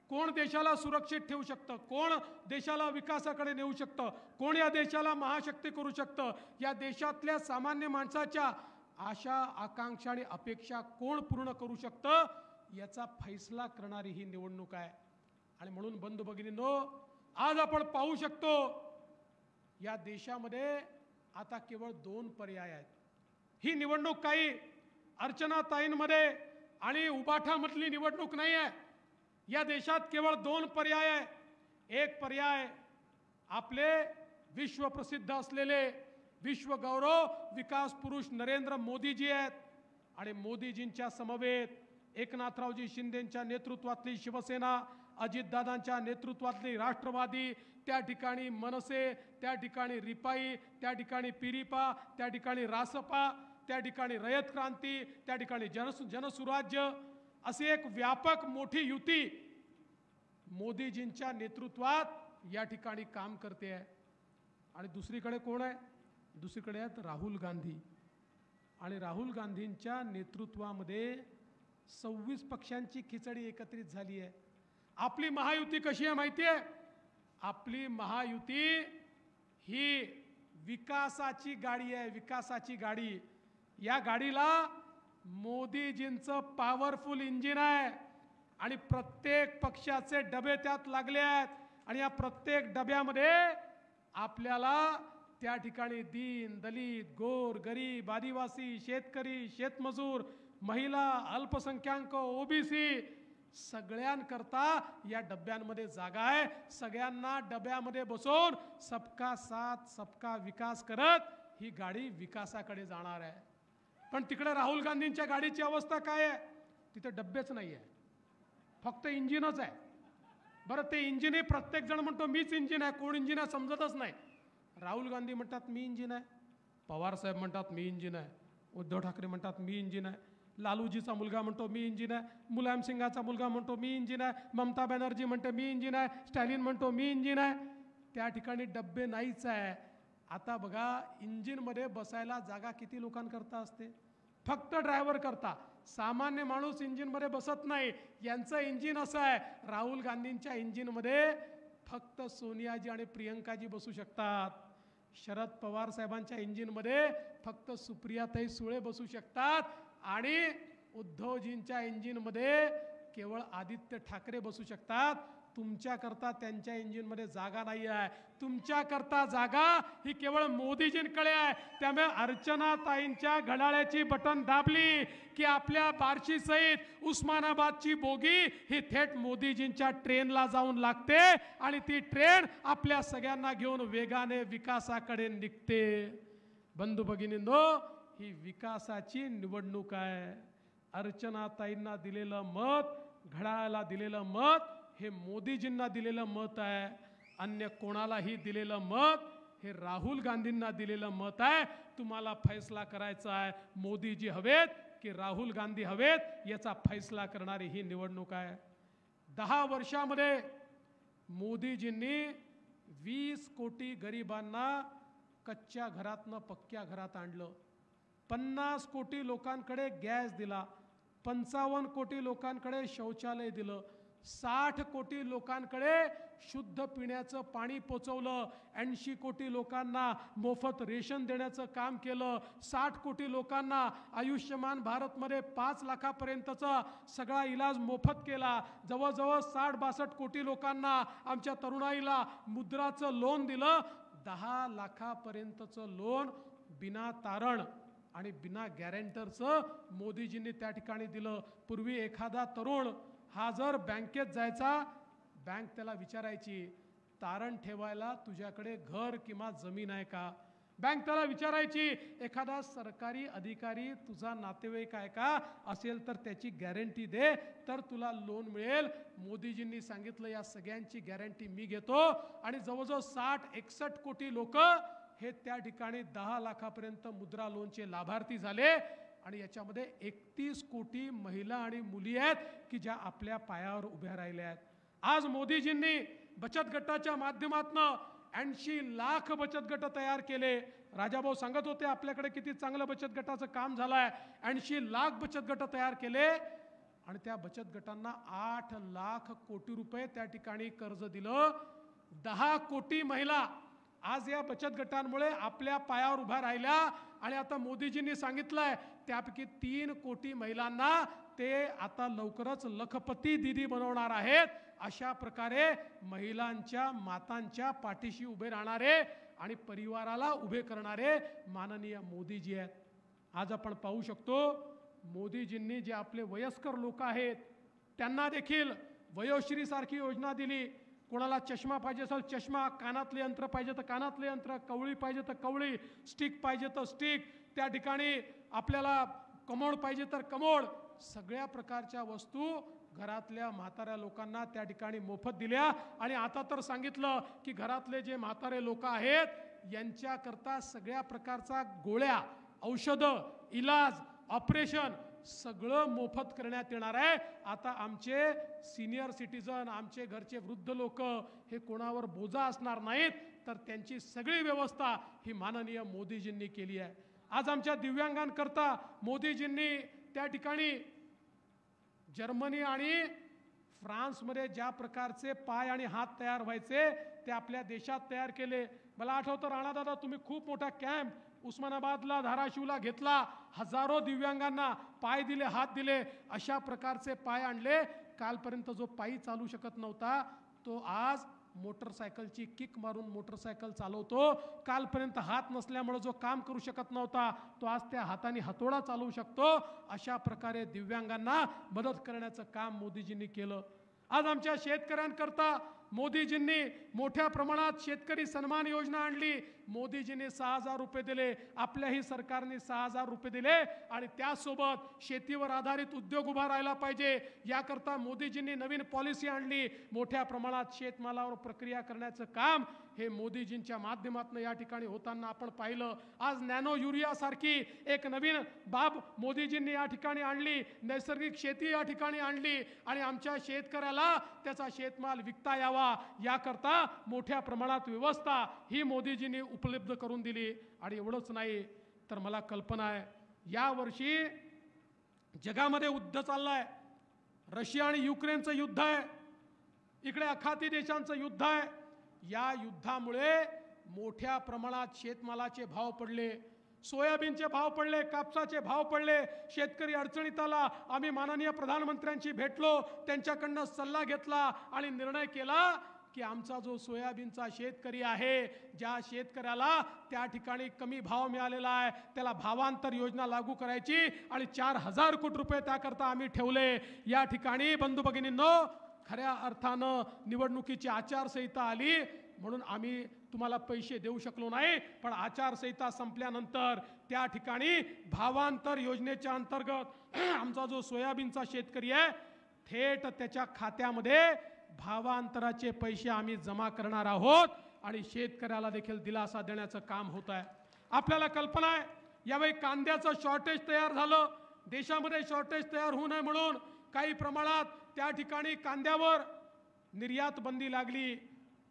कोण देशाला सुरक्षित ठेवू शकतं, कोण देशाला विकासाकडे नेऊ शकतं, कोण या देशाला महाशक्ती करू शकतं, या देशातल्या सामान्य माणसाच्या आशा, आकांक्षा आणि अपेक्षा कोण पूर्ण करू शकतं, याचा फैसला करणारी ही निवडणूक आहे. आणि म्हणून बंधू भगिनींनो, आज आपण पाहू शकतो या देशामध्ये आता केवळ 2 पर्याय आहेत. ही निवडणूक काही अर्चनाताईंमध्ये आणि उबाठामधली निवडणूक नाही आहे. या देशात केवळ 2 पर्याय आहे. एक पर्याय आपले विश्वप्रसिद्ध असलेले विश्वगौरव विकास पुरुष नरेंद्र मोदीजी आहेत. आणि मोदीजींच्या समवेत एकनाथरावजी शिंदेंच्या नेतृत्वातली शिवसेना, अजितदादांच्या नेतृत्वातली राष्ट्रवादी, त्या ठिकाणी मनसे, त्या ठिकाणी रिपाई, त्या ठिकाणी पिरिपा, त्या ठिकाणी रासपा, त्या ठिकाणी रयत क्रांती, त्या ठिकाणी जनसुराज्य, अशी एक व्यापक मोठी युती मोदीजींच्या नेतृत्वात या ठिकाणी काम करते आहे. आणि दुसरीकडे कोण आहे? दुसरीकडे आहेत राहुल गांधी. आणि राहुल गांधींच्या नेतृत्वामध्ये 26 पक्षांची खिचडी एकत्रित झाली आहे. आपली महायुती कशी आहे माहिती आहे? आपली महायुती ही विकासाची गाडी आहे, विकासाची गाडी. या गाडीला मोदीजींचं पॉवरफुल इंजिन आहे आणि प्रत्येक पक्षाचे डबे त्यात लागले आहेत आणि या प्रत्येक डब्यामध्ये आपल्याला त्या ठिकाणी दीन दलित गोर गरीब आदिवासी शेतकरी शेतमजूर महिला अल्पसंख्याक ओबीसी सगळ्यांकरता या डब्यांमध्ये जागा आहे. सगळ्यांना डब्यामध्ये बसवून सबका साथ सबका विकास करत ही गाडी विकासाकडे जाणार आहे. पण तिकडे राहुल गांधींच्या गाडीची अवस्था काय आहे? तिथे डब्बेच नाही आहे, फक्त इंजिनच आहे. बरं, ते इंजिन हे प्रत्येक जण म्हणतो मीच इंजिन आहे, कोण इंजिन आहे समजतच नाही. राहुल गांधी म्हणतात मी इंजिन आहे, पवार साहेब म्हणतात मी इंजिन आहे, उद्धव ठाकरे म्हणतात मी इंजिन आहे, लालूजीचा मुलगा म्हणतो मी इंजिन आहे, मुलायम सिंगाचा मुलगा म्हणतो मी इंजिन आहे, ममता बॅनर्जी म्हणते मी इंजिन आहे, स्टॅलिन म्हणतो मी इंजिन आहे. त्या ठिकाणी डब्बे नाहीच आहे. आता बघा, इंजिनमध्ये बसायला जागा किती लोकांकरता असते? फक्त ड्रायव्हर करता. सामान्य माणूस इंजिनमध्ये बसत नाही. यांचं इंजिन असं आहे, राहुल गांधींच्या इंजिनमध्ये फक्त सोनियाजी आणि प्रियंकाजी बसू शकतात. शरद पवार साहेबांच्या इंजिनमध्ये फक्त सुप्रियाताई सुळे बसू शकतात आणि उद्धवजींच्या इंजिनमध्ये केवळ आदित्य ठाकरे बसू शकतात. तुमच्याकरता त्यांच्या इंजिनमध्ये जागा नाही आहे. तुमच्याकरता जागा ही केवळ मोदीजींकडे आहे. त्यामुळे अर्चनाताईंच्या घड्याळ्याची बटन दाबली की आपल्या बार्शी सहित उस्मानाबादची बोगी ही थेट मोदीजींच्या ट्रेनला जाऊन लागते आणि ती ट्रेन आपल्या सगळ्यांना घेऊन वेगाने विकासाकडे निघते. बंधू भगिनींनो, ही विकासाची निवडणूक आहे. अर्चनाताईंना दिलेलं मत, घड्याळाला दिलेलं मत हे मोदीजींना दिलेलं मत आहे. अन्य कोणालाही दिलेलं मत हे राहुल गांधींना दिलेलं मत आहे. तुम्हाला फैसला करायचा आहे, मोदीजी हवेत की राहुल गांधी हवेत, याचा फैसला करणारी ही निवडणूक आहे. 10 वर्षामध्ये मोदीजींनी 20 कोटी गरिबांना कच्च्या घरातनं पक्क्या घरात आणलं. 50 कोटी लोकांकडे गॅस दिला, 55 कोटी लोकांकडे शौचालय दिलं, 60 कोटी लोकांकडे शुद्ध पिण्याचं पाणी पोचवलं, 80 कोटी लोकांना मोफत रेशन देण्याचं काम केलं, 60 कोटी लोकांना आयुष्यमान भारतमध्ये 5 लाखापर्यंतचा सगळा इलाज मोफत केला, जवळजवळ 60-62 कोटी लोकांना आमच्या तरुणाईला मुद्राचं लोन दिलं, 10 लाखापर्यंतचं लोन बिना तारण आणि बिना गॅरेंटरचं मोदीजींनी त्या ठिकाणी दिलं. पूर्वी एखादा तरुण हा जर बँकेत जायचा, बँक त्याला विचारायची तारण ठेवायला तुझ्याकडे घर किंवा जमीन आहे का? बँक त्याला विचारायची एखादा सरकारी अधिकारी तुझा नातेवाईक आहे का? असेल तर त्याची गॅरंटी दे तर तुला लोन मिळेल. मोदीजींनी सांगितलं या सगळ्यांची गॅरंटी मी घेतो आणि जवळजवळ 60-61 कोटी लोक हे त्या ठिकाणी 10 लाखापर्यंत मुद्रा लोनचे लाभार्थी झाले आणि याच्यामध्ये 31 कोटी महिला आणि मुली आहेत की ज्या आपल्या पायावर उभ्या राहिल्या आहेत. आज मोदीजींनी बचत गटाच्या माध्यमातून 80 लाख बचत गट तयार केले. राजाभाऊ सांगत होते आपल्याकडे किती चांगलं बचत गटाचं काम झालंय. 80 लाख बचत गट तयार केले आणि त्या बचत गटांना 8 लाख कोटी रुपये त्या ठिकाणी कर्ज दिलं. 10 कोटी महिला आज या बचत गटांमुळे आपल्या पायावर उभ्या राहिल्या आणि आता मोदीजींनी सांगितलंय त्यापैकी 3 कोटी महिलांना ते आता लवकरच लखपती दीदी बनवणार आहेत. अशा प्रकारे महिलांच्या मातांच्या पाठीशी उभे राहणारे आणि परिवाराला उभे करणारे माननीय मोदीजी आहेत. आज आपण पाहू शकतो मोदीजींनी जे आपले वयस्कर लोक आहेत त्यांना देखील वयोश्री सारखी योजना दिली. कोणाला चष्मा पाहिजे असेल चष्मा, कानातले यंत्र पाहिजे तर कानातले यंत्र, कवळी पाहिजे तर कवळी, स्टिक पाहिजे तर स्टिक, त्या ठिकाणी आपल्याला कमोड पाहिजे तर कमोड, सगळ्या प्रकारच्या वस्तू घरातल्या म्हाताऱ्या लोकांना त्या ठिकाणी मोफत दिल्या. आणि आता तर सांगितलं की घरातले जे म्हातारे लोक आहेत यांच्याकरता सगळ्या प्रकारचा गोळ्या, औषधं, इलाज, ऑपरेशन सगळं मोफत करण्यात येणार आहे. आता आमचे सिनियर सिटीजन, आमचे घरचे वृद्ध लोक हे कोणावर बोजा असणार नाहीत, तर त्यांची सगळी व्यवस्था ही माननीय मोदीजींनी केली आहे. आज आमच्या दिव्यांगांकरता मोदीजींनी त्या ठिकाणी जर्मनी आणि फ्रान्समध्ये ज्या प्रकारचे पाय आणि हात तयार व्हायचे ते आपल्या देशात तयार केले. मला आठवतं राणादादा, तुम्ही खूप मोठा कॅम्प उस्मानाबादला, धाराशिवला घेतला, हजारो दिव्यांगांना पाय दिले, हात दिले, अशा प्रकारचे पाय आणले. कालपर्यंत जो पायी चालू शकत नव्हता तो आज मोटरसायकलची किक मारून मोटरसायकल चालवतो. कालपर्यंत हात नसल्यामुळे जो काम करू शकत नव्हता तो आज त्या हाताने हातोडा चालवू शकतो. अशा प्रकारे दिव्यांगांना मदत करण्याचं काम मोदीजींनी केलं. आज आमच्या शेतकऱ्यांकरता मोदीजींनी मोठ्या प्रमाणात शेतकरी सन्मान योजना आणली. मोदीजींनी 6,000 रुपये दिले, आपल्याही सरकारने 6,000 रुपये दिले आणि त्यासोबत शेतीवर आधारित उद्योग उभा राहिला पाहिजे याकरता मोदीजींनी नवीन पॉलिसी आणली. मोठ्या प्रमाणात शेतमालावर प्रक्रिया करण्याचं काम हे मोदीजींच्या माध्यमातून या ठिकाणी होताना आपण पाहिलं. आज नॅनो युरिया सारखी एक नवीन बाब मोदीजींनी या ठिकाणी आणली. नैसर्गिक शेती या ठिकाणी आणली आणि आमच्या शेतकऱ्याला त्याचा शेतमाल विकता यावा याकरता मोठ्या प्रमाणात व्यवस्था ही मोदीजींनी उपलब्ध करून दिली. आणि एवढंच नाही तर मला कल्पना आहे यावर्षी जगामध्ये युद्ध चाललंय. रशिया आणि युक्रेनचं युद्ध आहे, इकडे अखाती देशांचं युद्ध आहे. या युद्धामुळे मोठ्या प्रमाणात शेतमालाचे भाव पडले, सोयाबीनचे भाव पडले, कापसाचे भाव पडले. शेतकरी अडचणीत आला. आम्ही माननीय प्रधानमंत्र्यांशी भेटलो, त्यांच्याकडनं सल्ला घेतला आणि निर्णय केला की आमचा जो सोयाबीनचा शेतकरी आहे, ज्या शेतकऱ्याला त्या ठिकाणी कमी भाव मिळालेला आहे, त्याला भावांतर योजना लागू करायची आणि 4,000 कोटी रुपये त्याकरता आम्ही ठेवले. या ठिकाणी बंधू भगिनींनो, खऱ्या अर्थानं निवडणुकीची आचारसंहिता आली म्हणून आम्ही तुम्हाला पैसे देऊ शकलो नाही, पण आचारसंहिता संपल्यानंतर त्या ठिकाणी भावांतर योजनेच्या अंतर्गत आमचा जो सोयाबीनचा शेतकरी आहे थेट त्याच्या खात्यामध्ये भावांतराचे पैसे आम्ही जमा करणार आहोत आणि शेतकऱ्याला देखील दिलासा देण्याचं काम होत आहे. आपल्याला कल्पना आहे यावेळी कांद्याचं शॉर्टेज तयार झालं. देशामध्ये शॉर्टेज तयार होऊ नये म्हणून काही प्रमाणात त्या ठिकाणी कांद्यावर निर्यात बंदी लागली.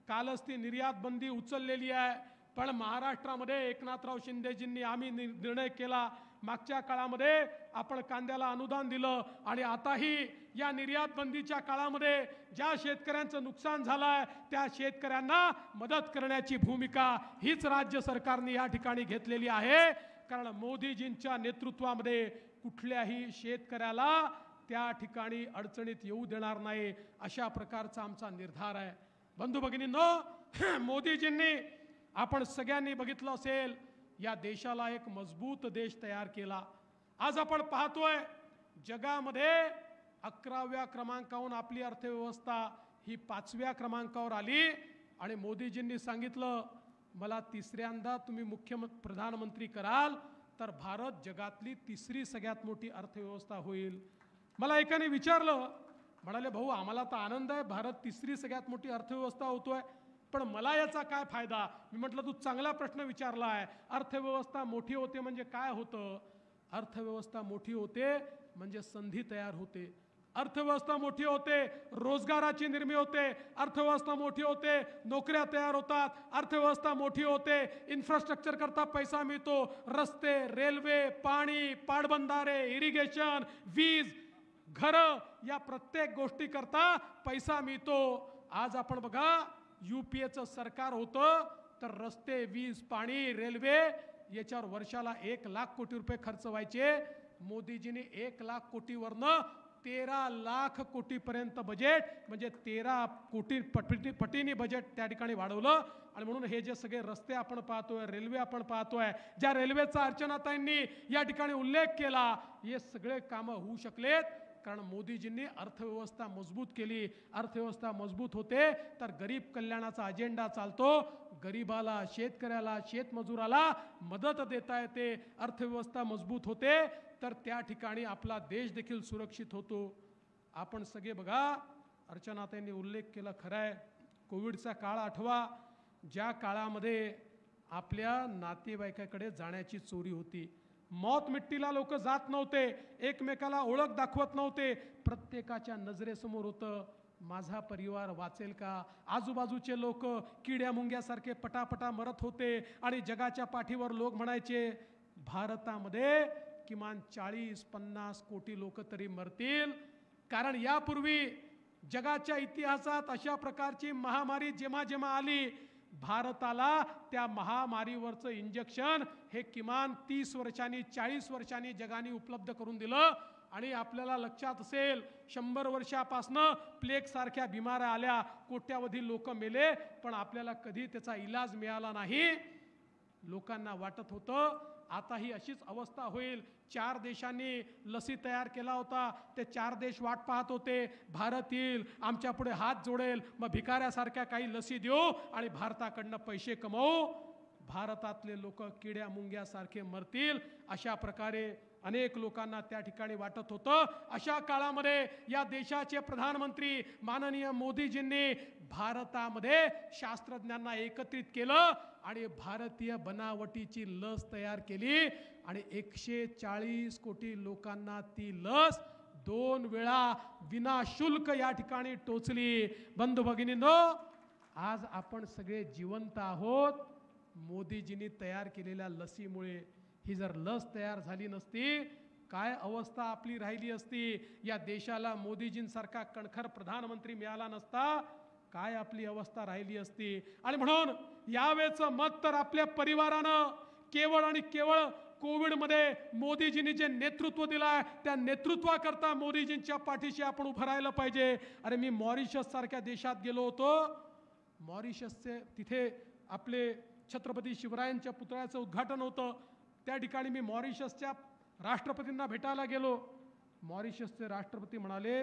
कालच ती निर्यात बंदी उचललेली आहे. पण महाराष्ट्रामध्ये एकनाथराव शिंदेजींनी आम्ही निर्णय केला, मागच्या काळामध्ये आपण कांद्याला अनुदान दिलं आणि आताही या निर्यात बंदीच्या काळामध्ये ज्या शेतकऱ्यांचं नुकसान झालंय त्या शेतकऱ्यांना मदत करण्याची भूमिका हीच राज्य सरकारने या ठिकाणी घेतलेली आहे. कारण मोदीजींच्या नेतृत्वामध्ये कुठल्याही शेतकऱ्याला त्या ठिकाणी अडचणीत येऊ देणार नाही अशा प्रकारचा आमचा निर्धार आहे. बंधू भगिनींनो, मोदीजींनी आपण सगळ्यांनी बघितलं असेल या देशाला एक मजबूत देश तयार केला. आज आपण पाहतोय जगामध्ये 11व्या क्रमांकावरून आपली अर्थव्यवस्था ही 5व्या क्रमांकावर आली आणि मोदीजींनी सांगितलं मला तिसऱ्यांदा तुम्ही प्रधानमंत्री कराल तर भारत जगातली तिसरी सगळ्यात मोठी अर्थव्यवस्था होईल. मला एकाने विचारलं, म्हणाले भाऊ आम्हाला तर आनंद आहे, भारत तिसरी सगळ्यात मोठी अर्थव्यवस्था होतोय, पण मला याचा काय फायदा? मी म्हटलं तू चांगला प्रश्न विचारला आहे. अर्थव्यवस्था मोठी होते म्हणजे काय होतं? अर्थव्यवस्था मोठी होते म्हणजे संधी तयार होते. अर्थव्यवस्था मोठी होते, रोजगाराची निर्मिती होते. अर्थव्यवस्था मोठी होते, नोकऱ्या तयार होतात. अर्थव्यवस्था मोठी होते, इन्फ्रास्ट्रक्चर करता पैसा मिळतो. रस्ते, रेल्वे, पाणी, पाटबंधारे, इरिगेशन, वीज, घरं, या प्रत्येक गोष्टी करता पैसा मिळतो. आज आपण बघा UPAचं सरकार होतं तर रस्ते, वीज, पाणी, रेल्वे याच्यावर वर्षाला 1 लाख कोटी रुपये खर्च व्हायचे. मोदीजींनी 1 लाख कोटीवरनं 13 लाख कोटीपर्यंत बजेट म्हणजे 13 कोटी पटीने बजेट त्या ठिकाणी वाढवलं. आणि म्हणून हे जे सगळे रस्ते आपण पाहतोय, रेल्वे आपण पाहतोय, ज्या रेल्वेचा अर्चनाताईंनी या ठिकाणी उल्लेख केला, हे सगळे कामं होऊ शकलेत कारण मोदीजींनी अर्थव्यवस्था मजबूत केली. अर्थव्यवस्था मजबूत होते तर गरीब कल्याणाचा अजेंडा चालतो. गरीबाला, शेतकऱ्याला, शेतमजुराला मदत देता येते. अर्थव्यवस्था मजबूत होते तर त्या ठिकाणी आपला देश देखील सुरक्षित होतो. आपण सगळे बघा, अर्चनाताईंनी उल्लेख केला, खरं आहे कोविडचा काळ आठवा, ज्या काळामध्ये आपल्या नातेवाईकाकडे जाण्याची चोरी होती. मौत मिट्टीला लोक जात नव्हते, एकमेकाला ओळख दाखवत नव्हते. प्रत्येकाच्या नजरेसमोर होतं माझा परिवार वाचेल का. आजूबाजूचे लोक किड्या मुंग्यासारखे पटापटा मरत होते आणि जगाच्या पाठीवर लोक म्हणायचे भारतामध्ये किमान 40-50 कोटी लोक तरी मरतील. कारण यापूर्वी जगाच्या इतिहासात अशा प्रकारची महामारी जेव्हा जेव्हा आली, भारताला त्या महामारीवरचं इंजेक्शन हे किमान 30 वर्षांनी 40 वर्षांनी जगाने उपलब्ध करून दिलं. आणि आपल्याला लक्षात असेल 100 वर्षापासनं प्लेग सारख्या बिमाऱ्या आल्या, कोट्यावधी लोक मेले, पण आपल्याला कधी त्याचा इलाज मिळाला नाही. लोकांना वाटत होतं आता ही अशीच अवस्था होईल. 4 देशांनी लसी तयार केला होता, ते 4 देश वाट पाहत होते, भारत येईल, आमच्या पुढे हात जोडेल, मग भिकाऱ्यासारख्या काही लसी देऊ आणि भारताकडनं पैसे कमवू. भारतातले लोक किड्या मुंग्यासारखे मरतील अशा प्रकारे अनेक लोकांना त्या ठिकाणी वाटत होतं. अशा काळामध्ये या देशाचे प्रधानमंत्री माननीय मोदीजींनी भारतामध्ये शास्त्रज्ञांना एकत्रित केलं आणि भारतीय बनावटीची लस तयार केली आणि 140 कोटी लोकांना ती लस 2 वेळा विनाशुल्क या ठिकाणी टोचली. बंधू भगिनींनो, आज आपण सगळे जिवंत आहोत मोदीजींनी तयार केलेल्या लसीमुळे. ही जर लस तयार झाली नसती, काय अवस्था आपली राहिली असती? या देशाला मोदीजींसारखा कणखर प्रधानमंत्री मिळाला नसता, काय आपली अवस्था राहिली असती? आणि म्हणून यावेळेचं मत तर आपल्या परिवारानं केवळ आणि केवळ कोविडमध्ये मोदीजींनी जे नेतृत्व दिलंय त्या नेतृत्वाकरता मोदीजींच्या पाठीशी आपण उभं राहिलं पाहिजे. अरे, मी मॉरिशस सारख्या देशात गेलो होतो. मॉरिशसचे तिथे आपले छत्रपती शिवरायांच्या पुतळ्याचं उद्घाटन होतं. त्या ठिकाणी मी मॉरिशसच्या राष्ट्रपतींना भेटायला गेलो. मॉरिशसचे राष्ट्रपती म्हणाले,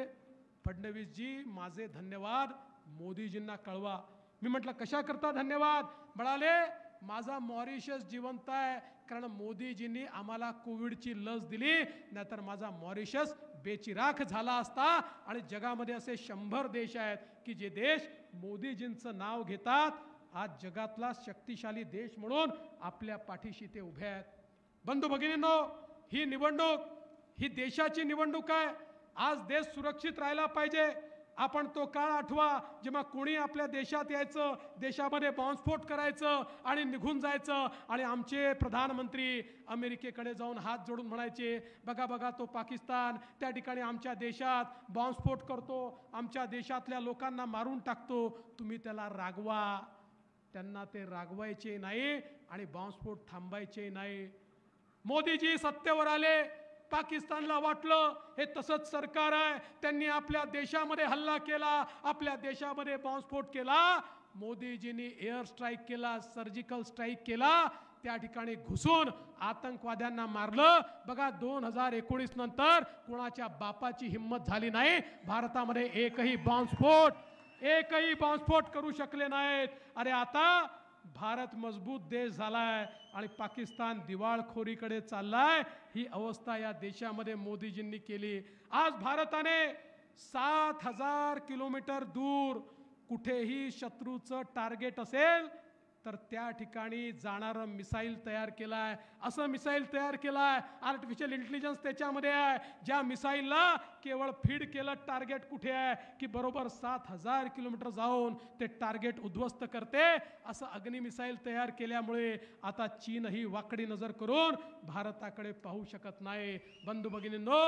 फडणवीसजी माझे धन्यवाद मोदीजींना कळवा. मी म्हटलं कशा करता धन्यवाद? म्हणाले, माझा मॉरिशस जिवंत आहे कारण मोदीजींनी आम्हाला कोविडची लस दिली, नाहीतर माझा मॉरिशस बेचिराख झाला असता. आणि जगामध्ये असे 100 देश आहेत की जे देश मोदीजींचं नाव घेतात. आज जगातला शक्तिशाली देश म्हणून आपल्या पाठीशी ते उभे आहेत. बंधू भगिनींनो, ही निवडणूक ही देशाची निवडणूक आहे. आज देश सुरक्षित राहायला पाहिजे. आपण तो काळ आठवा जेव्हा कोणी आपल्या देशात यायचं, देशामध्ये बॉम्बस्फोट करायचं आणि निघून जायचं. आणि आमचे प्रधानमंत्री अमेरिकेकडे जाऊन हात जोडून म्हणायचे, बघा बघा तो पाकिस्तान त्या ठिकाणी आमच्या देशात बॉम्बस्फोट करतो, आमच्या देशातल्या लोकांना मारून टाकतो, तुम्ही त्याला रागवा. त्यांना ते रागवायचे नाही आणि बॉम्बस्फोट थांबायचे नाही. मोदीजी सत्तेवर आले, पाकिस्तानला वाटलं हे तसंच सरकार आहे, त्यांनी आपल्या देशामध्ये हल्ला केला, आपल्या देशामध्ये बॉम्बस्फोट केला. मोदीजींनी एअर स्ट्राईक केला, सर्जिकल स्ट्राईक केला, त्या ठिकाणी घुसून आतंकवाद्यांना मारलं. बघा 2019 नंतर कोणाच्या बापाची हिंमत झाली नाही भारतामध्ये एकही बॉम्बस्फोट करू शकले नाहीत. अरे आता भारत मजबूत देश झालाय आणि पाकिस्तान दिवाळखोरीकडे चाललाय. ही अवस्था या देशामध्ये मोदीजींनी केली. आज भारताने 7000 किलोमीटर दूर कुठेही शत्रूचं टार्गेट असेल तर त्या ठिकाणी जाणारं मिसाईल तयार केलाय. असं मिसाईल तयार केलाय, आर्टिफिशियल इंटेलिजन्स त्याच्यामध्ये आहे, ज्या मिसाईलला केवळ फीड केलं टार्गेट कुठे आहे की बरोबर 7000 किलोमीटर जाऊन ते टार्गेट उद्ध्वस्त करते. असं अग्नि मिसाईल तयार केल्यामुळे आता चीनही वाकडी नजर करून भारताकडे पाहू शकत नाही. बंधू भगिनींनो,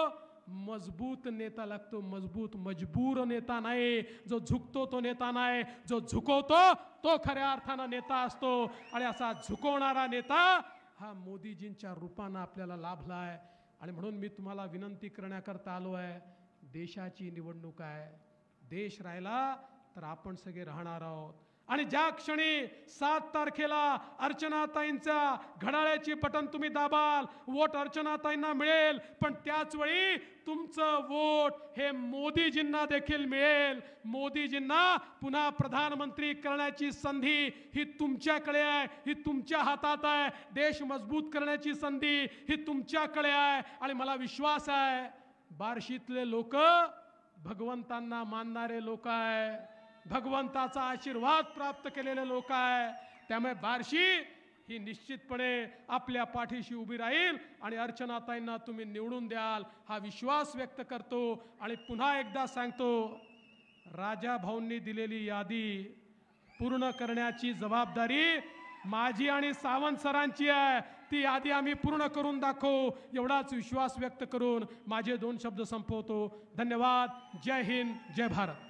मजबूत नेता लागतो, मजबूर नेता नाही. जो झुकतो तो नेता नाही, जो झुकवतो तो खऱ्या अर्थानं नेता असतो. आणि असा झुकवणारा नेता हा मोदीजींच्या रूपानं आपल्याला लाभला आहे. आणि म्हणून मी तुम्हाला विनंती करण्याकरता आलो आहे, देशाची निवडणूक आहे. देश राहिला तर आपण सगळे राहणार आहोत. आणि ज्या क्षणी 7 तारखेला अर्चनाताईंच्या घड्याळाची बटन तुम्ही दाबाल, वोट अर्चनाताईंना मिळेल, पण त्याच वेळी तुमचं वोट हे मोदीजींना देखील मिळेल. मोदीजींना पुन्हा प्रधानमंत्री करण्याची संधी ही तुमच्याकडे आहे, ही तुमच्या हातात आहे. देश मजबूत करण्याची संधी ही तुमच्याकडे आहे. आणि मला विश्वास आहे बार्शीतले लोक भगवंतांना मानणारे लोक आहे, भगवंताचा आशीर्वाद प्राप्त केलेले लोक आहे. त्यामुळे बार्शी ही निश्चितपणे आपल्या पाठीशी उभी राहील आणि अर्चनाताईंना तुम्ही निवडून द्याल हा विश्वास व्यक्त करतो. आणि पुन्हा एकदा सांगतो, राजा भाऊंनी दिलेली यादी पूर्ण करण्याची जबाबदारी माझी आणि सावंत सरांची आहे. ती यादी आम्ही पूर्ण करून दाखवू एवढाच विश्वास व्यक्त करून माझे 2 शब्द संपवतो. धन्यवाद. जय हिंद, जय भारत.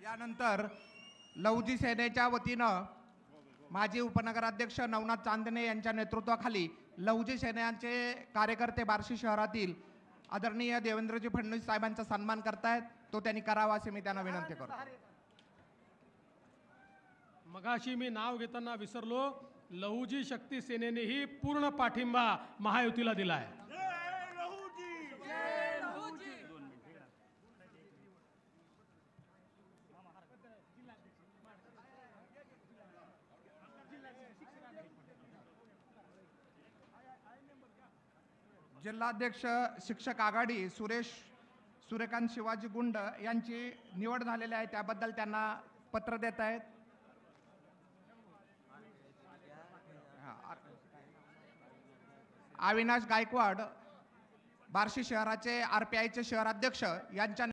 यानंतर लहुजी सेनेच्या वतीनं माजी उपनगराध्यक्ष नवनाथ चांदणे यांच्या नेतृत्वाखाली लहुजी सेनेचे कार्यकर्ते बार्शी शहरातील आदरणीय देवेंद्रजी फडणवीस साहेबांचा सन्मान करतायत, तो त्यांनी करावा असे मी त्यांना विनंती करतो. मगाशी मी नाव घेताना विसरलो, लहुजी शक्ती सेनेनेही पूर्ण पाठिंबा महायुतीला दिला आहे. जिल्हाध्यक्ष शिक्षक आघाडी सूर्यकांत शिवाजी गुंड यांची निवड झालेली आहे, त्याबद्दल त्यांना पत्र देत आहेत. अविनाश गायकवाड बार्शी शहराचे RPIचे शहराध्यक्ष यांच्या